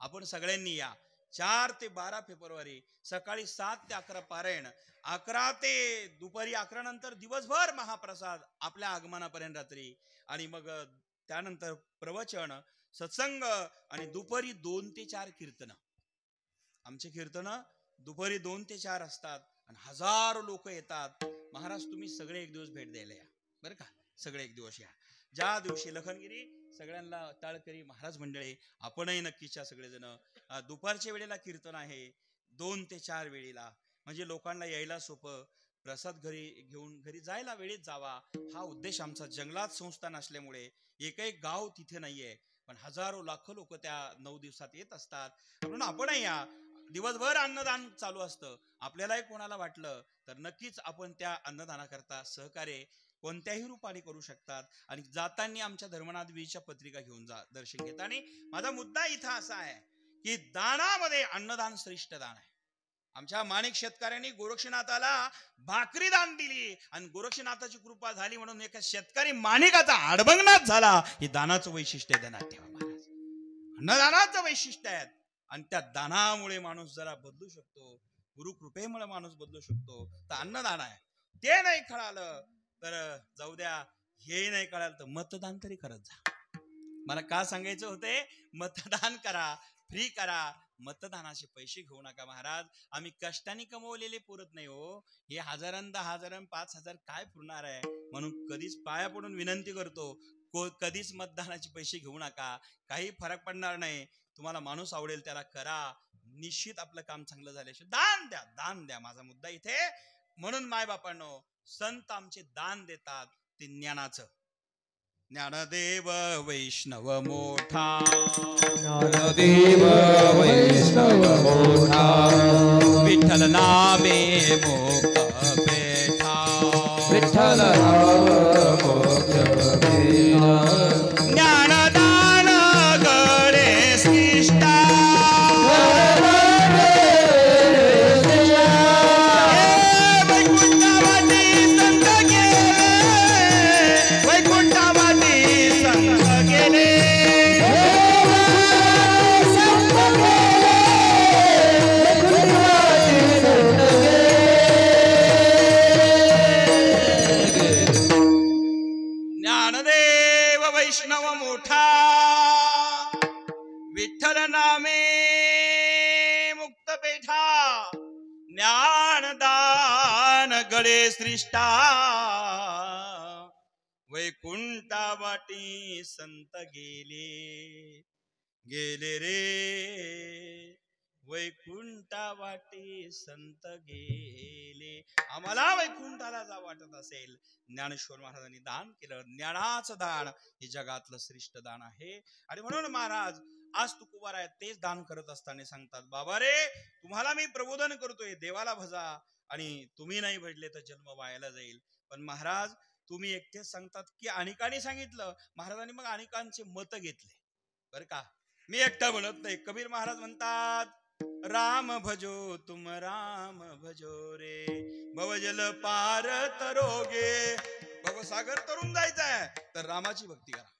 आपण सगळ्यांनी या. 4 ते 12 फेब्रुवारी सकाळी 7 ते 11 पारायण, 11 ते दुपारी 11 नंतर दिवसभर महाप्रसाद आपल्या आगमनापर्यंत रात्री, आणि मग त्यानंतर प्रवचन, सत्संग, आणि दुपारी 2 ते 4 कीर्तन. आमचे कीर्तन दुपारी 2 ते 4 असतात आणि हजारो लोक येतात. महाराज तुम्ही सगळे एक दिवस भेट द्यायला या बरं का, सगळे एक दिवस या. ज्या दिवशी लखनगिरी सगळ्यांना टाळकरी महाराज मंडळी, आपणही नक्कीच्या सगळेजण. दुपारच्या वेळेला कीर्तन आहे 2 ते 4 वेळेला, म्हणजे लोकांना यायला सोपं, प्रसाद घरी घेऊन घरी जायला वेळेत जावा. हा उद्देश आमचा. जंगलात संस्थान असल्यामुळे एकही गाव तिथे नाहीये, पण हजारो लाखो लोक त्या 9 दिवसात येत असतात. म्हणून आपणही या. दिवसभर अन्नदान चालू असतं. आपल्यालाही कोणाला वाटलं तर नक्कीच आपण त्या अन्नदानाकरता सहकार्य कोणत्याही रूपाने करू शकतात. आणि जाताना आमच्या धर्मनाथ बीजच्या पत्रिका घेऊन जा, दर्शन घेताना. माझा मुद्दा इथं असा आहे की दानामध्ये अन्नदान श्रेष्ठ दान आहे. आमच्या माणिक शेतकऱ्यांनी गोरक्षनाथाला भाकरी दान दिली आणि गोरक्षनाथाची कृपा झाली म्हणून एका शेतकरी माणिकाचा अडबंगनाथ झाला. हे दानाचं वैशिष्ट्य आहे. ध्यानात ठेवा महाराज, अन्नदानाचं वैशिष्ट्य आहे. आणि त्या दानामुळे माणूस जरा बदलू शकतो, गुरु कृपेमुळे माणूस बदलू शकतो. तर अन्नदान आहे. ते नाही कळालं तर जाऊ द्या, हे नाही कळालं तर मतदान तरी करत जा. मला का सांगायचं होते, मतदान करा, फ्री करा. मतदानाचे पैसे घेऊ नका महाराज. आम्ही कष्टाने कमवलेले पुरत नाही हो. हे 1000, 10,000, 5,000 काय पुरणार आहे. म्हणून कधीच पाया पडून विनंती करतो, कधीच मतदानाचे पैसे घेऊ नका. काही फरक पडणार नाही. तुम्हाला माणूस आवडेल त्याला करा. निश्चित आपलं काम चांगलं झाल्याशिवाय दान द्या, दान द्या. माझा मुद्दा इथे. म्हणून माय बापांनो, संत आमचे दान देतात ते ज्ञानाचं. ज्ञानदेव वैष्णव मोठा, ज्ञानदेव वैष्णव मोठा, विठ्ठल नामे मोक्ष पेठा, विठ्ठल नाम मोक्ष पेठा. ज्ञानदान गणेश निष्ठा, ज्ञानदान गळे श्रेष्ठा वैकुंठा वाटी संत गेले गेले रे वैकुंठा वाटी संत गेले. आम्हाला वैकुंठाला जा वाटत असेल, ज्ञानेश्वर महाराजांनी दान केलं. ज्ञानाचं दान हे जगातलं श्रेष्ठ दान आहे. आणि म्हणून महाराज आज तुकोबार आहेत तेच दान करत असताना सांगतात, बाबा रे तुम्हाला मी प्रबोधन करतोय, देवाला भजा, आणि तुम्ही नाही भजले तर जन्म वायाला जाईल. पण महाराज तुम्ही एकटेच सांगतात की अनेकांनी सांगितलं. महाराजांनी मग अनेकांचे मत घेतले बर का, मी एकटा म्हणत नाही. कबीर महाराज म्हणतात, राम भजो तुम राम भजो रे, भवजल पार तरोगे. भवसागर तरुण जायचंय तर रामाची भक्ती करा.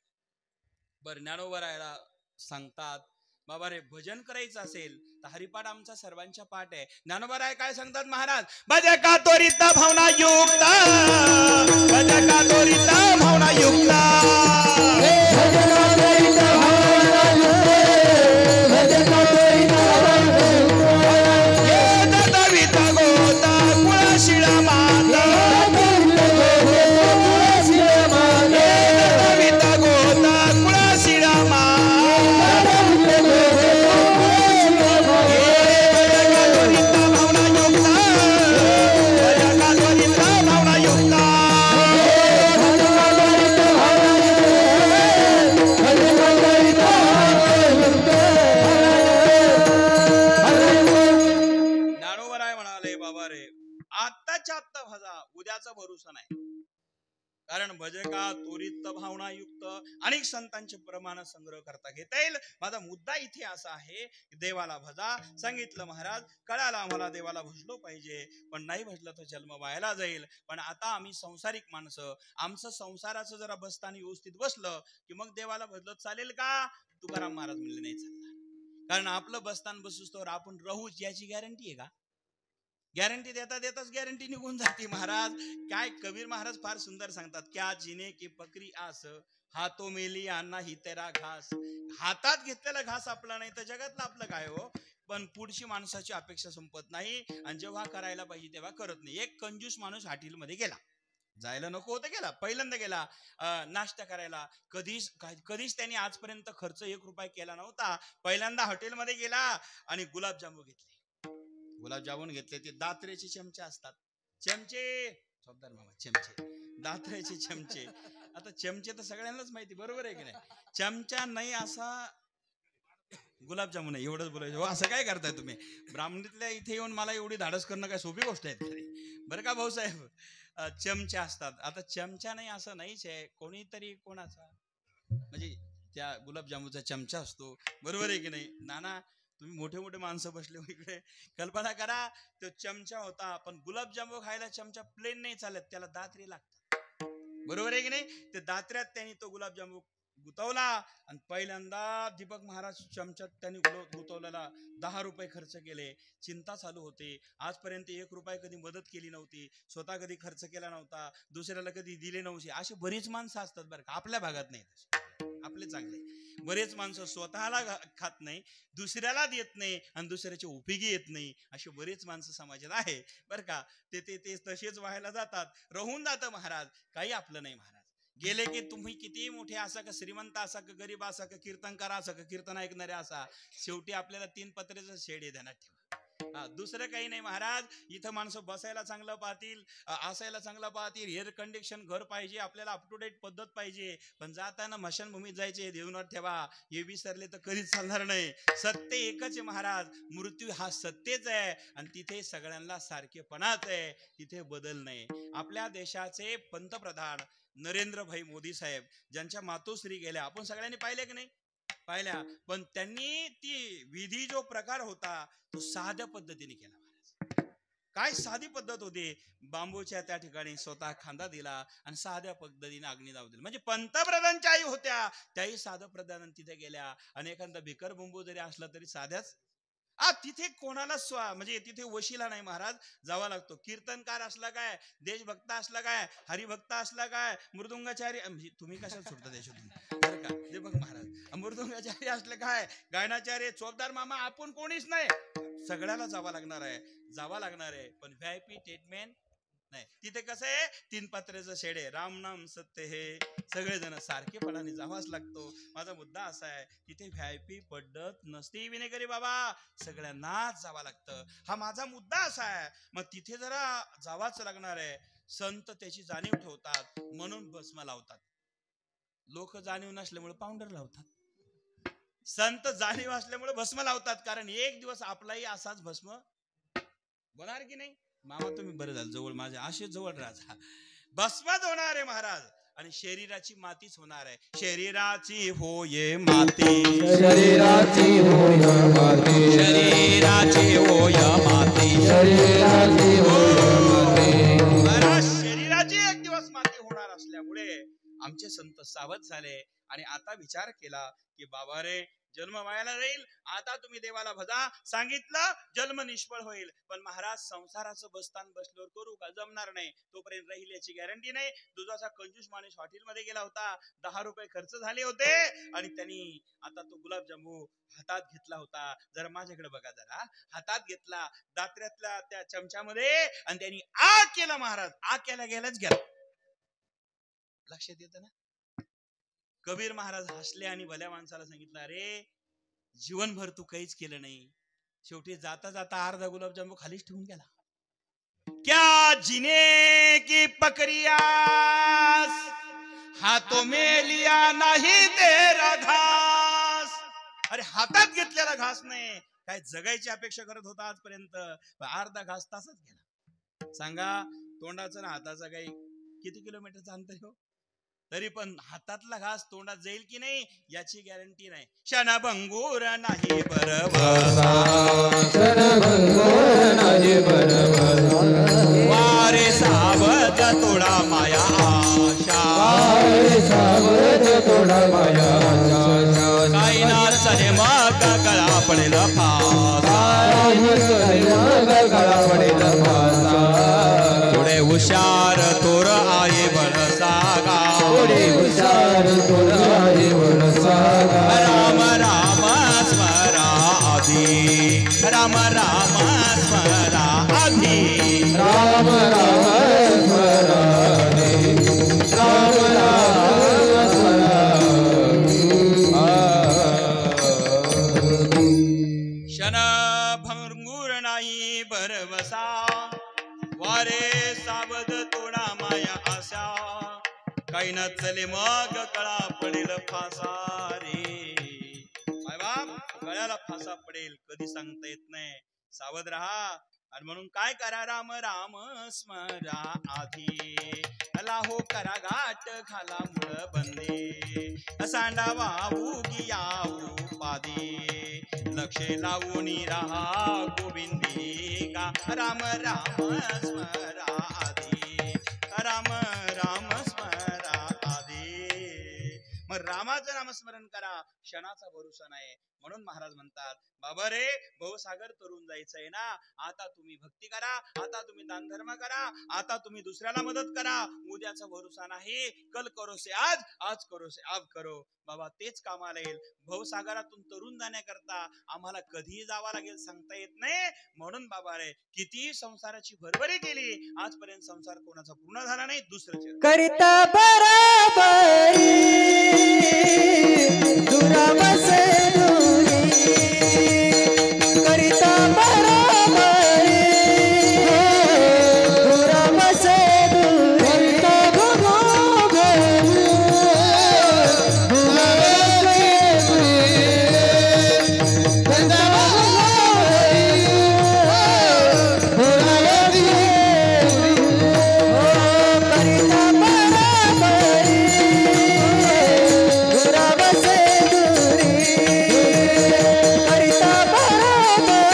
बर ज्ञानोबा रायला सांगतात, बाबा रे भजन करायचं असेल तर हरिपाठ आमचा सर्वांच्या पाठ आहे. ज्ञानोबा राय काय सांगतात महाराज, भज का त्वरिता भावना युक्त, भज का त्वरिता भावना युक्त, उद्याचा भरोसा नाही. कारण भजका त्वरित भावनायुक्त अनेक संतांचे प्रमाण संग्रह करता घेता येईल. माझा मुद्दा इथे असा आहे, देवाला भजा सांगितलं महाराज, कळाला आम्हाला देवाला भजलो पाहिजे, पण नाही भजलं तर जन्म वायाला जाईल. पण आता आम्ही संसारिक माणसं, आमचं संसाराचं जरा बसताना व्यवस्थित बसलं की मग देवाला भजलं चालेल का? तुकाराम महाराज म्हणले नाही चालणार. कारण आपलं बसताना बसूस तर आपण राहूच याची गॅरंटी आहे का? गॅरंटी देता देताच गॅरंटी निघून जाते. महाराज काय कबीर महाराज फार सुंदर सांगतात, क्या जिने की पकरी आस, हातो मेली अन्ना ही तेरा घास. हातात घेतलेला घास आपला नाही तर जगातलं आपलं काय हो. पण पुढची माणसाची अपेक्षा संपत नाही, आणि जेव्हा करायला पाहिजे तेव्हा करत नाही. एक कंजूस माणूस हॉटेलमध्ये गेला, जायला नको होतं गेला, पहिल्यांदा गेला नाश्ता करायला. कधीच त्यांनी आजपर्यंत खर्च 1 रुपया केला नव्हता. पहिल्यांदा हॉटेलमध्ये गेला आणि गुलाबजामुन घेतले. गुलाबजामुन घेतले, ते दात्रेचे चमचे असतात, चमचे चौदार मामा, चमचे दात्रेचे चमचे. आता चमचे तर सगळ्यांनाच माहिती, बरोबर आहे की नाही? चमचा नाही असा गुलाबजामुन आहे, एवढंच बोलायचं. असं काय करताय तुम्ही ब्राह्मणीतल्या इथे येऊन मला एवढी धाडस करणं काय सोपी गोष्ट आहे खरी, बरं का भाऊसाहेब? चमचे असतात. आता चमचा नाही असं नाहीच आहे, कोणीतरी कोणाचा म्हणजे त्या गुलाबजामुनचा चमचा असतो, बरोबर आहे की नाही? नाना तुम्ही मोठे मोठे माणसं बसले इकडे, कल्पना करा तो चमचा होता, पण गुलाबजामुन खायला चमचा प्लेन नाही चालत, त्याला दात्रे लागतात, बरोबर आहे की नाही? ते दात्र्यात त्यांनी तो गुलाबजामुन गुतवला, आणि पहिल्यांदा दीपक महाराज चमच्यात त्यांनी गुतवलेला 10 रुपये खर्च केले. चिंता चालू होते, आजपर्यंत 1 रुपया कधी मदत केली नव्हती, स्वतः कधी खर्च केला नव्हता, दुसऱ्याला कधी दिले नव्हते. असे बरीच माणसं असतात बरं का, आपल्या भागात नाही आपले चांगले. बरेच माणसं स्वतःला खात नाही, दुसऱ्याला देत नाही, आणि दुसऱ्याच्या उपयोगी येत नाही, अशी बरेच माणसं समाजात आहे बरं का. ते तसेच व्हायला जातात, राहून जातं महाराज. काही आपलं नाही महाराज. गेले की तुम्ही किती मोठे असा का श्रीमंत असा का गरीब असा का कीर्तनकार असा का कीर्तन ऐकणारे असा, शेवटी आपल्याला 3 पत्र्याचं शेड आहे, ध्यानात ठेवा. दुसरं काही नाही महाराज. इथं माणसं बसायला चांगलं पाहतील, असायला चांगलं पाहतील, एअर कंडिशन घर पाहिजे, आपल्याला अप टू डेट पद्धत पाहिजे, पण जाताना मशानभूमीत जायचे, देवनात ठेवा. हे विसरले तर कधीच चालणार नाही. सत्य एकच आहे महाराज, मृत्यू हा सत्यच आहे, आणि तिथे सगळ्यांना सारखेपणाच आहे, तिथे बदल नाही. आपल्या देशाचे पंतप्रधान नरेंद्रभाई मोदी साहेब, ज्यांच्या मातोश्री गेल्या, आपण सगळ्यांनी पाहिले की नाही? पाहिल्या. पण त्यांनी ती विधी जो प्रकार होता तो साध्या पद्धतीने केला महाराज. काय साधी पद्धत होती, बांबूच्या त्या ठिकाणी स्वतः खांदा दिला आणि साध्या पद्धतीने अग्नी दाव दिला. म्हणजे पंतप्रधानच्या आई होत्या त्याही साध्या प्रधान तिथे गेल्या, आणि एखादा भिकर बांबू जरी असला तरी साध्याच. तिथे कोणाला म्हणजे तिथे वशिला नाही महाराज, जावा लागतो. कीर्तनकार असला काय, देशभक्त असला काय, हरिभक्त असला काय, मृदुंगाचार्य, म्हणजे तुम्ही कशाला सुटता देशातून बरं का, ते बघ महाराज, मृदुंगाचार्य असले काय, गायनाचार्य, चोपदार मामा, आपण कोणीच नाही. सगळ्याला जावं लागणार आहे पण व्हीआयपी ट्रीटमेंट नाही. तिथे कसं आहे, 3 पात्रेचं शेड आहे, राम नाम सत्य हे सगळेजण सारखेपणाने जावाच लागतो. माझा मुद्दा असा आहे, तिथे व्हीआयपी पद्धत नसते विनेकरी बाबा, सगळ्यांनाच जावं लागतं. हा माझा मुद्दा असा आहे. मग तिथे जरा जावाच लागणार आहे. संत त्याची जाणीव ठेवतात म्हणून भस्म लावतात. लोक जाणीव नसल्यामुळे पावडर लावतात. संत जाणीव असल्यामुळे भस्म लावतात, कारण एक दिवस आपलाही असाच भस्म होणार की नाही. मामा तुम्ही बरं झालं जवळ, माझ्या असे जवळ राहा. भस्मच होणार आहे महाराज, आणि शरीराची मातीच होणार आहे. शरीराची होय माती, शरीराची होय माती, शरीराची होय माती, शरीराची होय माती. महाराज शरीराची एक दिवस माती होणार असल्यामुळे आमचे संत सावध झाले आणि आता विचार केला की बाबा रे, जन्म वायाला जाईल. आता तुम्ही देवाला भजा. सांगितलं जन्म निष्फळ होईल, पण महाराज संसाराचं बस्तान बसल्यावर करू का, जमणार नाही. तोपर्यंत राहील याची गॅरंटी नाही. दुधाचा कंजूस माणूस हॉटेलमध्ये गेला होता, 10 रुपये खर्च झाले होते आणि त्यांनी आता तो गुलाबजामू हातात घेतला होता. जरा माझ्याकडे बघा, जरा हातात घेतला दात्र्यातल्या त्या चमच्यामध्ये आणि त्यांनी आ केला. महाराज आ केला गेलाच गेला. लक्षात येतं ना. कबीर महाराज हसले आणि भल्या माणसाला सांगितलं, अरे जीवनभर तू काहीच केलं नाही, शेवटी जाता जाता अर्धा गुलाबजामू खालीच ठेवून गेला. क्या जिने की पकड़ियास, हाथों में लिया नहीं तेरा घास. अरे हातात घेतलेला घास नाही, काय जगायची अपेक्षा करत होता आजपर्यंत, अर्धा घास तासच गेला. सांगा तोंडाचं ना हाताचा काही किती किलोमीटरचं अंतर हो, तरी पण हातातला घास तोंडात जाईल की नाही याची गॅरंटी नाही. क्षणभंगूर नाही बरवसा, क्षणभंगूर नाही बरवसा. वारे सावध तोडा माया आशा, वारे सावध तोडा माया आशा. काही नाचले मग गळा पडेल फासा, गळा पडेल फासा. थोडे हुशार तोर आहे बळसागा, थोडे हुशार तोर आहे बळसागा. राम राम स्मरा आधी, राम राम स्मरा आधी, राम राम स्मरा आधी, राम राम स्मरा आधी. क्षणभंगूर नाही भरवसा, वारे सावध तोडा माया आशा. काही नचले मग गळा पडेल फासा रे. बाप गळ्याला फासा पडेल कधी सांगता येत नाही. सावध राहा. आणि म्हणून काय करा, राम राम स्मरा आधी, लाहो करा गाठ घाला मुळ बंदे, सांडावा उगियाऊ पादे, लक्षे लावून राहा गोविंदी गा. राम राम स्मरा आधी, राम राम स्मरा आधी. मग रामाचं नामस्मरण करा, क्षणाचा भरोसा नाही. म्हणून महाराज म्हणतात, बाबा रे भवसागर तरुण जायचंय ना, आता तुम्ही भक्ती करा, आता तुम्ही दान धर्म करा, आता तुम्ही दुसऱ्याला मदत करा. उद्याचा भरोसा नाही. कल करो से आज, आज करो से अब करो. बाबा तेच कामाला येईल. भवसागरातून तरुण जाण्याकरता आम्हाला कधीही जावं लागेल सांगता येत नाही. म्हणून बाबा रे किती संसाराची भरभरी केली, आजपर्यंत संसार कोणाचा पूर्ण झाला नाही. दुसरं करता बराबरी दुरावसे दुरी, करता बराबरी दुरावसे दुरी, करता बराबरी दुरावसे दुरी, करता बराबरी दुरावसे दुरावसे दुरी, करता बराबरी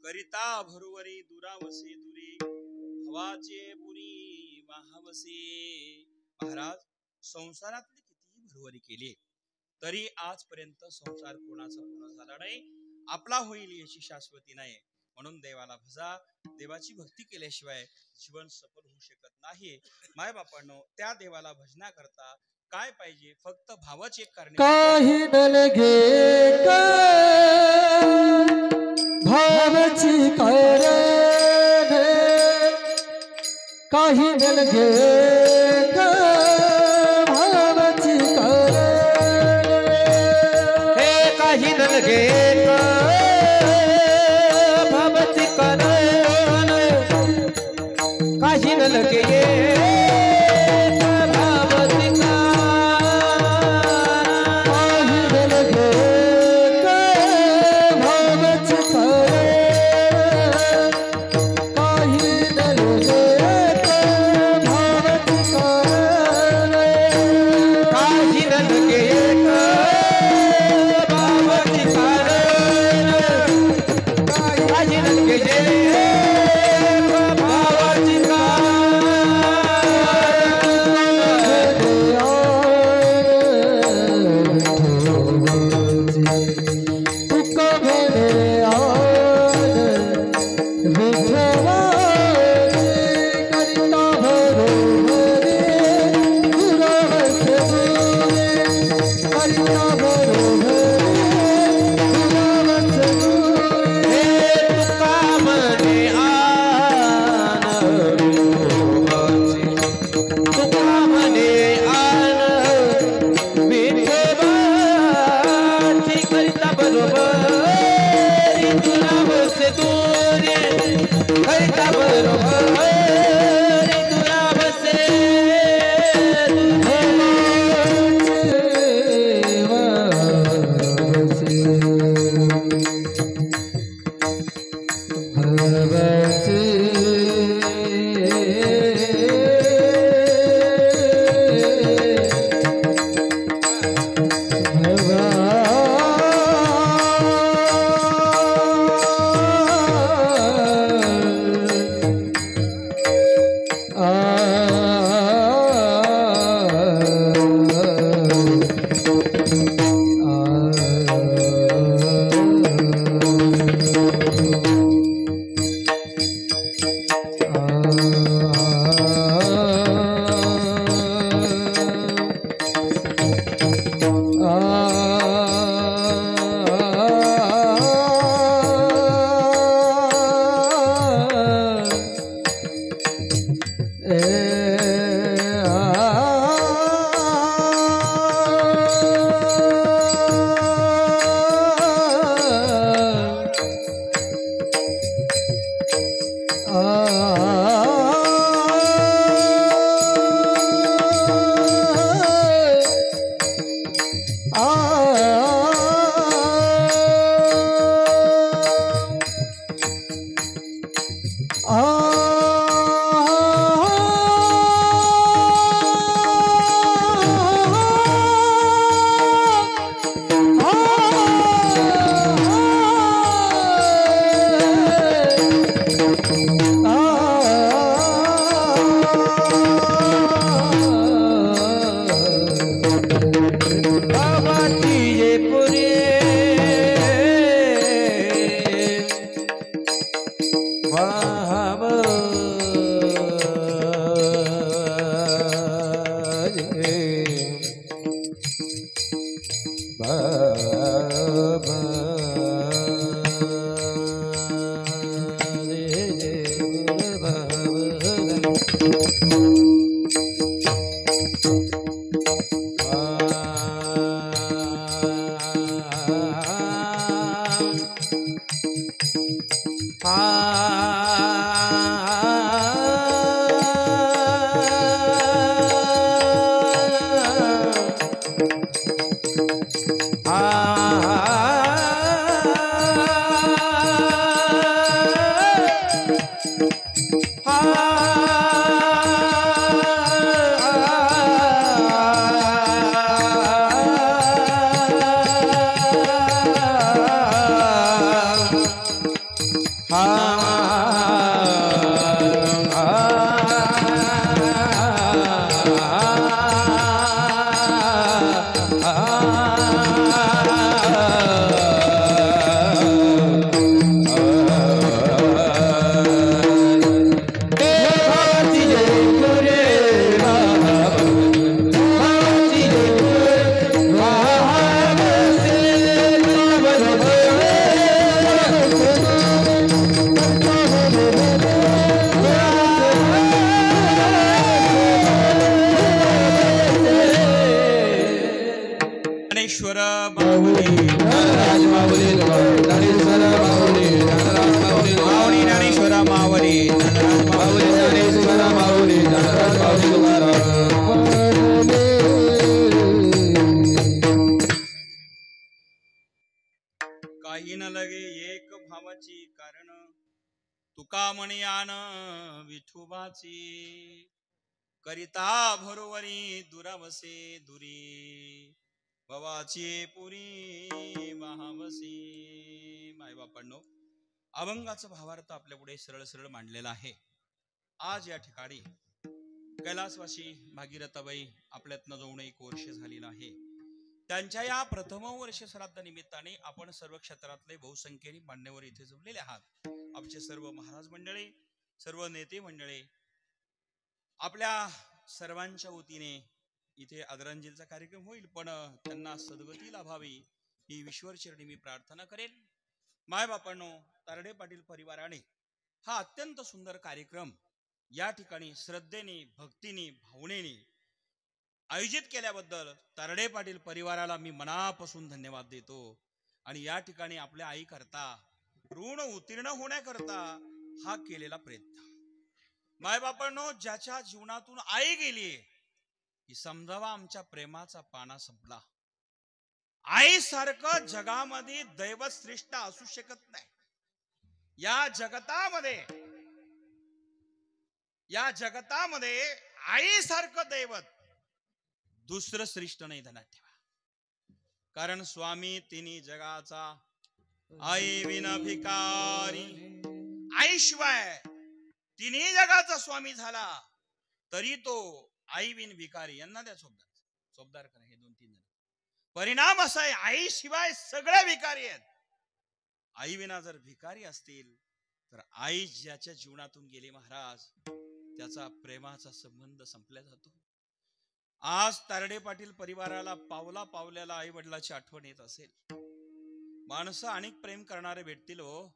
करिता भरुवरी दुरावसे दुरी हवाचे पुरी महावसे. महाराज, संसारातली कितीही भरवरी केली तरी आजपर्यंत संसार कोणाचा पूर्ण झाला नाही, आपला होईल याची शाश्वती नाही. म्हणून देवाला भजा. देवाची भक्ती केल्याशिवाय जीवन सफल होऊ शकत नाही. माय बापांनो, त्या देवाला भजना करता काय पाहिजे? फक्त भावच एक करणे. काही न लगे भावची कारण, काही न लगे भावची कारण, हे काही न लगे भावची कारण, काही न लगे ज्ञानेश्वर माऊली धनराज माऊली ज्ञानेश्वर माऊली धनराज माऊली माऊली ज्ञानेश्वर माऊली धनराज माऊली ज्ञानेश्वर माऊली धनराज माऊली तुकाराम काही न लगे एक भावाची कारण तुका म्हणे आन विठोबाची करिता भरोवरी दुरावसे दुरी भवाची पुरी महावसी. मायबापांनो, अभंगाचा भावार्थ आपल्या पुढे सरळ सरळ मांडलेला आहे. आज या ठिकाणी कैलासवासी भागीरथाबाई आपल्यातनं जाऊन 1 वर्ष झालेलं आहे. त्यांच्या या प्रथम वर्ष श्राद्ध निमित्ताने आपण सर्व क्षेत्रातले बहुसंख्येने मान्यवर इथे जमलेले आहात. आमचे सर्व महाराज मंडळी, सर्व नेते मंडळी, आपल्या सर्वांच्या वतीने इथे आदरांजलीचा कार्यक्रम होईल, पण त्यांना सद्गती लाभावी ही ईश्वरचरणी मी प्रार्थना करेन. मायबापांनो, तारडे पाटील परिवाराने हा अत्यंत सुंदर कार्यक्रम या ठिकाणी श्रद्धेने, भक्तीने, भावनेने आयोजित केल्याबद्दल तारडे पाटील परिवाराला मी मनापासून धन्यवाद देतो. आणि या ठिकाणी आपल्या आई करता ऋण उत्तीर्ण होण्याकरता हा केलेला प्रयत्न. मायबापांनो, ज्याच्या जीवनातून आई गेली की समजावा आमच्या प्रेमाचा पाना संपला. आई सारखं जगामध्ये दैवत श्रेष्ठ असू शकत नाही. या जगतामध्ये आई सारखं दैवत दुसरं श्रेष्ठ नाही, ध्यानात ठेवा. कारण स्वामी तिन्ही जगाचा आई विना भिकारी. आईशिवाय तिन्ही जगाचा स्वामी झाला तरी तो आई विन भिकारी. यांना द्या सोबदार करा हे 2-3 जण. परिणाम असा आहे, आई शिवाय सगळे भिकारी आहेत. आई विना जर भिकारी असतील तर आई ज्याच्या जीवनातून गेली महाराज, त्याचा प्रेमाचा संबंध संपला जातो. आज तारडे पाटील परिवाराला पावला पावल्याला आई वडिलाची आठवण येत असेल. माणसं अनेक प्रेम करणारे भेटतील हो,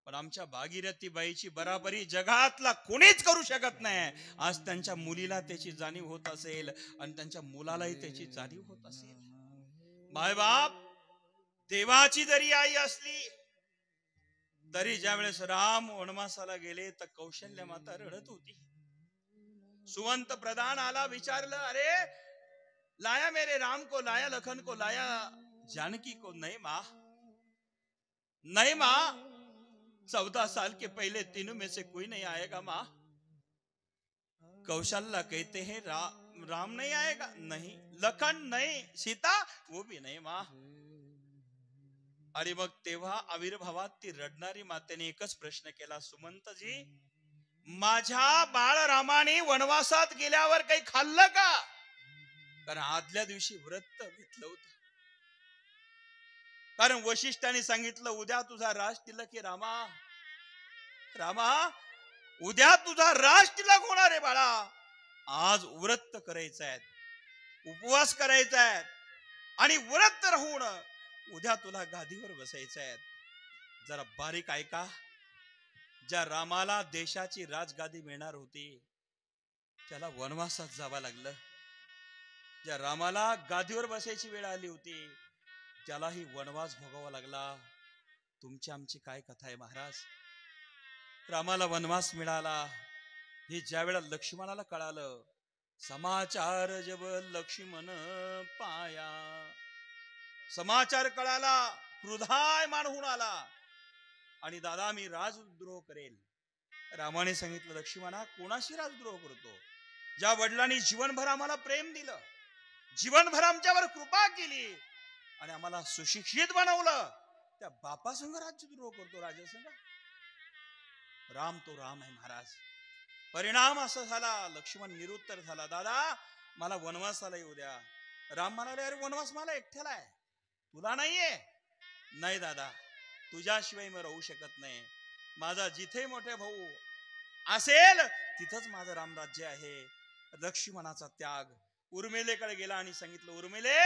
पण आमच्या भागीरथी बाईची बराबरी जगातला कोणीच करू शकत नाही. आज त्यांच्या मुलीला त्याची जाणीव होत असेल आणि त्यांच्या मुलालाही त्याची जाणीव होत असेल. मायबाप देवाची जरी आई असली तरी ज्यावेळेस राम वनवासाला गेले तर कौशल्य माता रडत होती. सुवंत प्रधान आला, विचारलं, अरे लाया मेरे राम को, लाया लखन को, लाया जानकी को? नहीं माँ, नहीं माँ, 14 साल के पहले तीनों में से कोई नहीं आएगा माँ. कौशल्या कहते हैं राम नहीं आएगा? नहीं. लखन नहीं, सीता वो भी नहीं माँ. आणि मग तेव्हा आविर्भावात ती रडणारी मातेने एकच प्रश्न केला, सुमंतजी, माझ्या बाळ रामाने वनवासात गेल्यावर काही खाल्लं का? कारण आदल्या दिवशी व्रत घेतलं होतं. कारण वशिष्ठाने सांगितलं, उद्या तुझा राज तिलक आहे रामा. रामा, उद्या तुझा राज तिलक होणार आहे बाळा. आज व्रत करायचं आहे, उपवास करायचा आहे आणि व्रत राहून उद्या तुला गादीवर बसायचं आहे. जरा बारीक ऐका. ज्या रामाला देशाची राजगादी मिळणार होती त्याला वनवासात जावं लागलं. ज्या रामाला गादीवर बसायची वेळ आली होती त्यालाही वनवास भोगावा लागला. तुमची आमची काय कथा आहे महाराज. रामाला वनवास मिळाला हे ज्या वेळा लक्ष्मणाला कळालं, समाचार जब लक्ष्मण पाया, समाचार कळाला, क्रोधायमान होऊन आला आणि दादा मी राजद्रोह करेल. रामाने सांगितलं, लक्ष्मणा कोणाशी राजद्रोह करतो? ज्या वडिलांनी जीवनभर आम्हाला प्रेम दिलं, जीवनभर आमच्यावर कृपा केली आणि आम्हाला सुशिक्षित बनवलं, त्या बापासंग राजद्रोह करतो राजासंग? राम तो राम आहे महाराज. परिणाम असा झाला, लक्ष्मण निरुत्तर झाला. दादा मला वनवासाला येऊ द्या. राम म्हणाले, अरे वनवास मला एकट्याला आहे, तुला नाहीये. नाही दादा, तुझ्याशिवाय मी राहू शकत नाही. माझा जिथे मोठे भाऊ असेल तिथंच माझं रामराज्य आहे. लक्ष्मणाचा त्याग. उर्मिलेकडे गेला आणि सांगितलं, उर्मिले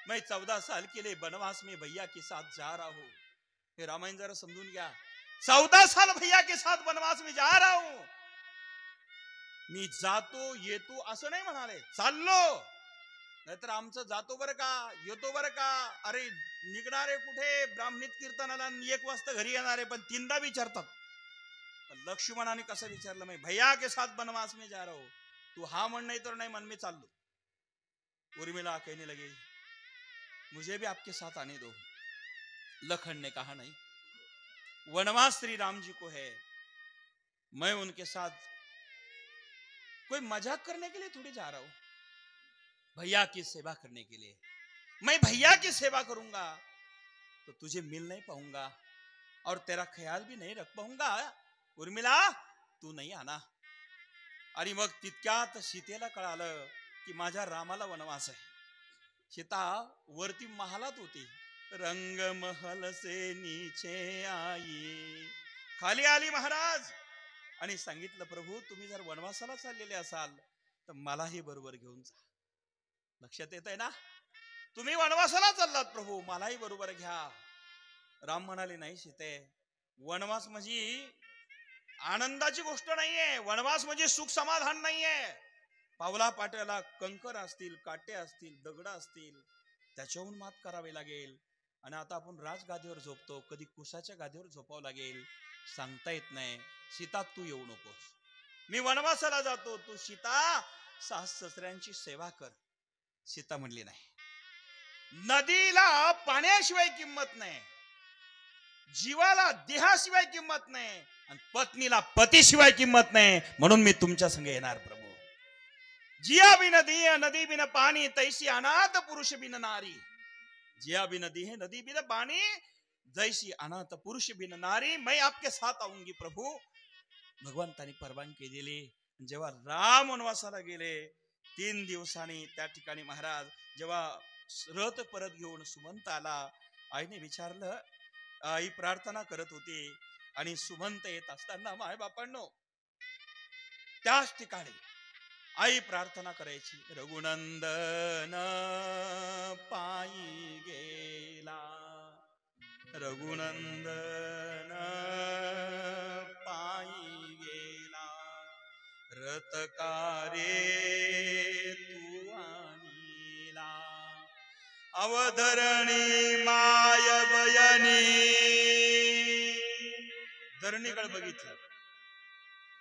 मैं 14 साल के लिए बनवास में भैया के साथ जा रहा हूं. हे रामायण जरा समजून घ्या. 14 साल भैया के साथ बनवास में जा रहा हूं. मी जातो येतो असं नाही म्हणाले, चाललो. नाहीतर आमचं जातो बरं का, येतो बरं का. अरे निघणारे कुठे ब्राह्मणीत कीर्तनाला 1 वाजता घरी येणारे, पण 3दा विचारतात. लक्ष्मणाने कसं विचारलं, मैं भैया के साथ बनवास में जा रहा हूं. तू हा म्हण नाही तर नाही म्हण, मी चाललो. उर्मिला कहने लगी, मुझे भी आपके साथ आने दो. लखन ने कहा, नहीं, वनवास श्री राम जी को है, मैं उनके साथ कोई मजाक करने के लिए थोड़ी जा रहा हूं. भैया की सेवा करने के लिए. मैं भैया की सेवा करूंगा तो तुझे मिल नहीं पाऊंगा और तेरा ख्याल भी नहीं रख पाऊंगा. उर्मिला तू नाही आना. आणि मग तितक्यात सीतेला कळालं की माझ्या रामाला वनवास आहे. सीता वरती महालात होती. रंग महल से नीचे आई. खाली आली महाराज आणि सांगितलं, प्रभू तुम्ही जर वनवासाला चाललेले असाल तर मलाही बरोबर घेऊन जा. लक्षात येत आहे ना, तुम्ही वनवासाला चाललात प्रभू, मलाही बरोबर घ्या. राम म्हणाले, नाही सीते, वनवास म्हणजे आनंदाची गोष्ट नाहीये. वनवास म्हणजे सुख समाधान नाहीये. पावला पाट्याला कंकर असतील, काटे असतील, दगड असतील, त्याच्याहून मात करावे लागेल. आणि आता आपण राजगादीवर झोपतो, कधी कुशाच्या गादीवर झोपावं लागेल, सांगता येत नाही. सीता तू येऊ नकोस, मी वनवासाला जातो, तू सीता सास ससऱ्यांची सेवा कर. सीता म्हणली, नाही. नदीला पाण्याशिवाय किंमत नाही, जीवाला देहाशिवाय किंमत नाही, आणि पत्नीला पतीशिवाय किंमत नाही, म्हणून मी तुमच्या संग येणार प्रभू. जिया बिन दिय नदी बिन पाणी, तैसी अनाथ पुरुष बिन नारी. जिया बिन दिय नदी बिन पाणी, जैसी अनाथ पुरुष बिन नारी. मैं आपके साथ आऊंगी प्रभू. भगवंतानी परवानगी दिली. जेव्हा राम वनवासाला गेले 3 दिवसांनी त्या ठिकाणी महाराज जेव्हा रथ परत घेऊन सुमंत आला, आईने विचारलं, आई प्रार्थना करत होती आणि सुमंत येत असताना माय बापांनो त्याच ठिकाणी आई प्रार्थना करायची. रघुनंदन पायी गेला, रघुनंदन पायी गेला, रथकारे तू आणिला, अवधरणी माय बयनी. धरणीकडे बघितलं,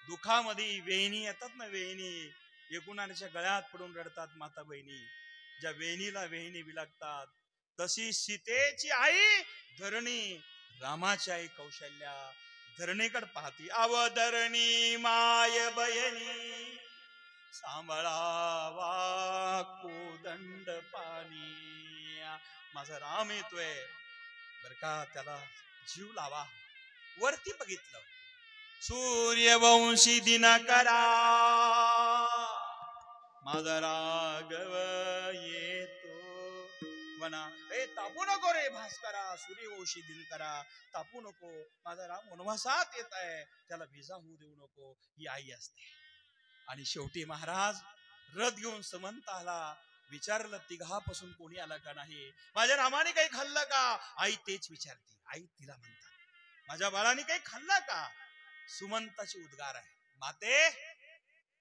दुःखामध्ये वेणी येतात ना, वेणी एकूणाच्या गळ्यात पडून रडतात माता बहिणी. ज्या वेणीला वेणी विलागतात, तशी सीतेची आई धरणी, रामाची आई कौशल्या धरणीकडे पाहती. अवधरणी माय बयनी, सांभाळावा कोदंड पाणी. माझा राम येतोय बर का, त्याला जीव लावा. वरती बघितलं, सूर्यवंशी दिनकरा माझा राघव येतो म्हणा. ए तापू नको रे भास्करा, सूर्यवंशी दिनकरा तापू नको, माझा राम वनवासात येत आहे, त्याला विजा होऊ देऊ नको. ही आई असते. आणि शेवटी महाराज रथ घेऊन सुमंत आला. विचारलं, तिघापासून कोणी आला का नाही, माझ्या रामाने काही खाल्लं का. आई तेच विचारते. आई तिला म्हणतात, माझ्या बाळाने काही खाल्लं का. सुमंताची उद्गार है, माते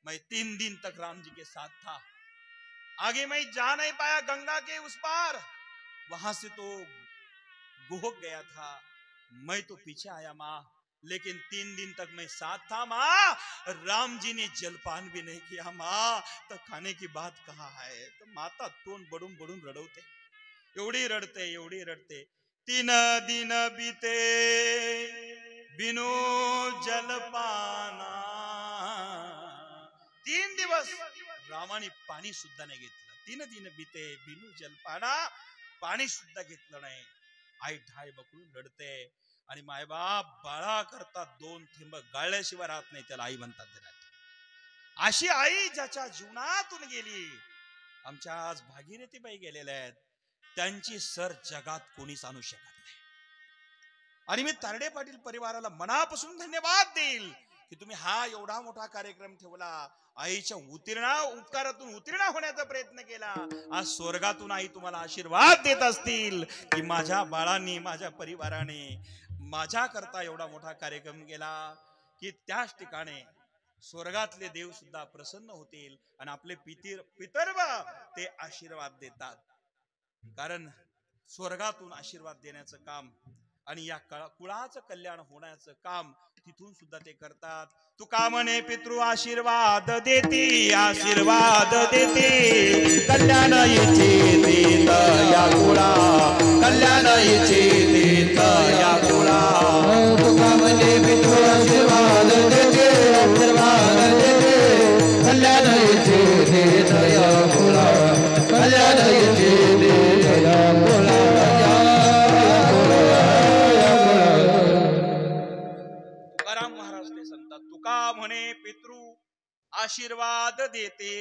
मैं 3 दिन तक राम जी के साथ था, आगे मैं जा नहीं पाया गंगा के उस पार, वहां से तो गुहक गया था, मैं तो पीछे आया माँ, लेकिन 3 दिन तक मैं साथ था माँ. राम जी ने जलपान भी नहीं किया माँ, तो खाने की बात कहाँ है. तो माता तोंड बडून बडून रडवते, एवढी रडते एवढी रडते. 3 दिन बीते बिनु जलपाना. 3 दिवस रामाने पाणी सुद्धा नाही घेतलं. 3 दिन बीते बिनु जलपाना, पाणी सुद्धा घेतलं नाही. आई ढाय बकडून रडते. आणि मायबाप बाळा करता दोन थेंब गाळल्याशिवाय राहत नाही, त्याला आई म्हणतात जगात. अशी आई ज्याच्या जीवनातून गेली, आमच्या आज भागीरथीबाई गेलेल्या आहेत, त्यांची सर जगात कोणीच आणू शकत नाही. आणि मी तारडे पाटील परिवाराला मनापासून धन्यवाद देईल की तुम्ही हा एवढा मोठा कार्यक्रम ठेवला, आईच्या उपकारातून उत्तीर्ण होण्याचा प्रयत्न केला. आज स्वर्गातून आई तुम्हाला आशीर्वाद देत असतील की माझ्या बाळांनी, माझ्या परिवाराने माझ्या करता एवढा मोठा कार्यक्रम केला, की त्याच ठिकाणी स्वर्गातले देव सुद्धा प्रसन्न होतील आणि आपले पितर्व ते आशीर्वाद देतात. कारण स्वर्गातून आशीर्वाद देण्याचं काम आणि या कुळाचं कल्याण होण्याचं काम तिथून सुद्धा ते करतात. तुका म्हणे पितृ आशीर्वाद देती, आशीर्वाद देती, कल्याण इच्छित या कुळा, कल्याण इच्छित या कुळा. तुका म्हणे पितृ आशीर्वाद देते, आशीर्वाद देते, कल्याण इच्छित या कुळा, कल्याण इच्छित या कुळा. तुकाराम महाराज ते सांगतात, तुका म्हणे पितृ आशीर्वाद देते,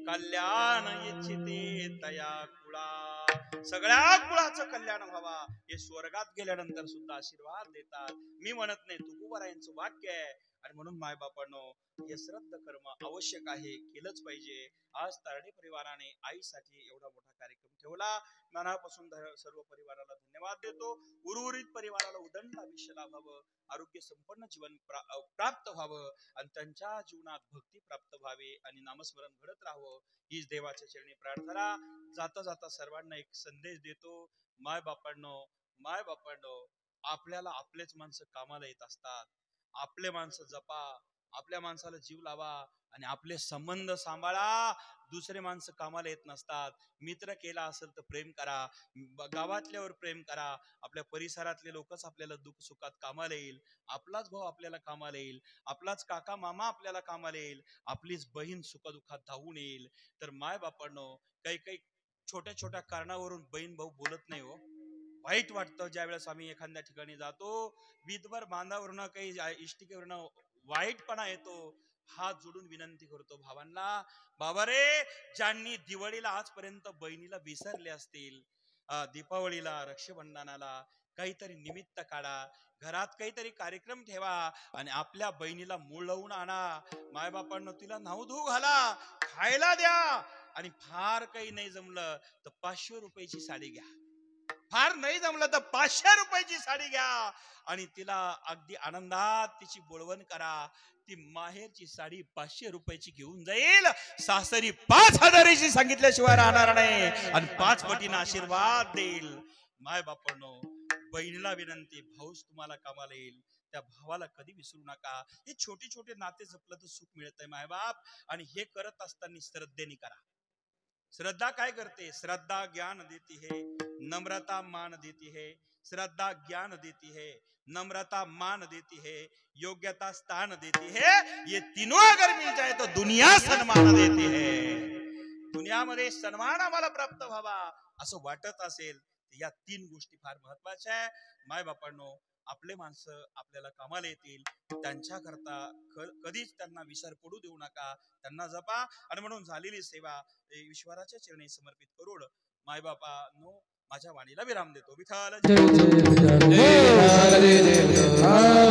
कल्याण इच्छिते तया कुळा. सगळ्या कुळाचं कल्याण व्हावा हे स्वर्गात गेल्यानंतर सुद्धा आशीर्वाद देतात. मी म्हणत नाही, तुकोबारायांचं वाक्य आहे. आणि म्हणून मायबापांनो, हे श्रद्ध कर्म आवश्यक आहे, केलंच पाहिजे. आज तारडे परिवाराने आईसाठी एवढा मोठा कार्यक्रम ठेवला. मनापासून सर्व परिवाराला धन्यवाद देतो. उर्वरित परिवाराला उदंड आयुष्य लाभावं, आरोग्य संपन्न जीवन प्राप्त व्हावं आणि त्यांच्या जीवनात भक्ती प्राप्त व्हावी आणि नामस्मरण घडत राहावं, हीच देवाच्या चरणी प्रार्थना. जाता जाता सर्वांना एक संदेश देतो. माय बापांनो, आपल्याला आपलेच माणसं कामाला येत असतात. आपले माणसं जपा, आपल्या माणसाला जीव लावा आणि आपले संबंध सांभाळा. दुसरे माणसं कामाला येत नसतात. मित्र केला असेल तर प्रेम करा, गावातल्यावर प्रेम करा. आपल्या परिसरातले लोकच आपल्याला दुःख सुखात कामाला येईल. आपलाच भाऊ आपल्याला कामाला येईल, आपलाच काका मामा आपल्याला कामाला येईल, आपलीच बहीण सुखदुःखात धावून येईल. तर माय बापांनो, काही छोट्या छोट्या कारणावरून बहीण भाऊ बोलत नाही हो. वाईट वाटतं ज्या वेळेस आम्ही एखाद्या ठिकाणी जातो, विधवर बांधावरनं काही इष्टिकेवरनं वाईटपणा येतो. हात जोडून विनंती करतो भावांना, बाबा रे, ज्यांनी दिवाळीला आजपर्यंत बहिणीला विसरले असतील, दीपावलीला, रक्षाबंधनाला काहीतरी निमित्त काढा, घरात काहीतरी कार्यक्रम ठेवा आणि आपल्या बहिणीला मूळ लावून आणा. मायबापांना तिला नाव धू घाला, खायला द्या आणि फार काही नाही जमलं तर 500 रुपयाची साडी घ्या. फार नाही जमलं तर 500 रुपयाची साडी घ्या आणि तिला अगदी आनंदात तिची बोलवण करा. ती माहेरची साडी 500 रुपयाची घेऊन जाईल, सासरी 5000ची सांगितल्याशिवाय राहणार नाही आणि 5 पटीने आशीर्वाद देईल. माय बापांनो, बहिणीला विनंती, भाऊच तुम्हाला कामाला येईल, त्या भावाला कधी विसरू नका. हे छोटे छोटे नाते जपलं तर सुख मिळतंय मायबाप. आणि हे करत असताना श्रद्धेने करा. श्रद्धा काय करते? श्रद्धा ज्ञान देती है, नम्रता मान देती है. श्रद्धा ज्ञान देती है, नम्रता मान देती है, योग्यता स्थान देती है. ये तीनों अगर मिल जाए तो दुनिया सन्मान देती है. दुनियामध्ये सन्मान आम्हाला प्राप्त व्हावा असं वाटत असेल तर या 3 गोष्टी फार महत्वाच्या आहे. माय बापांनो, आपले माणसं आपल्याला कामाला येतील, त्यांच्या करता कधीच त्यांना विसर पडू देऊ नका, त्यांना जपा. आणि म्हणून झालेली सेवा ईश्वराच्या चरणी समर्पित करून मायबापांनो, माझ्या वाणीला विराम देतो. विठ्ठल जय जय विठ्ठल.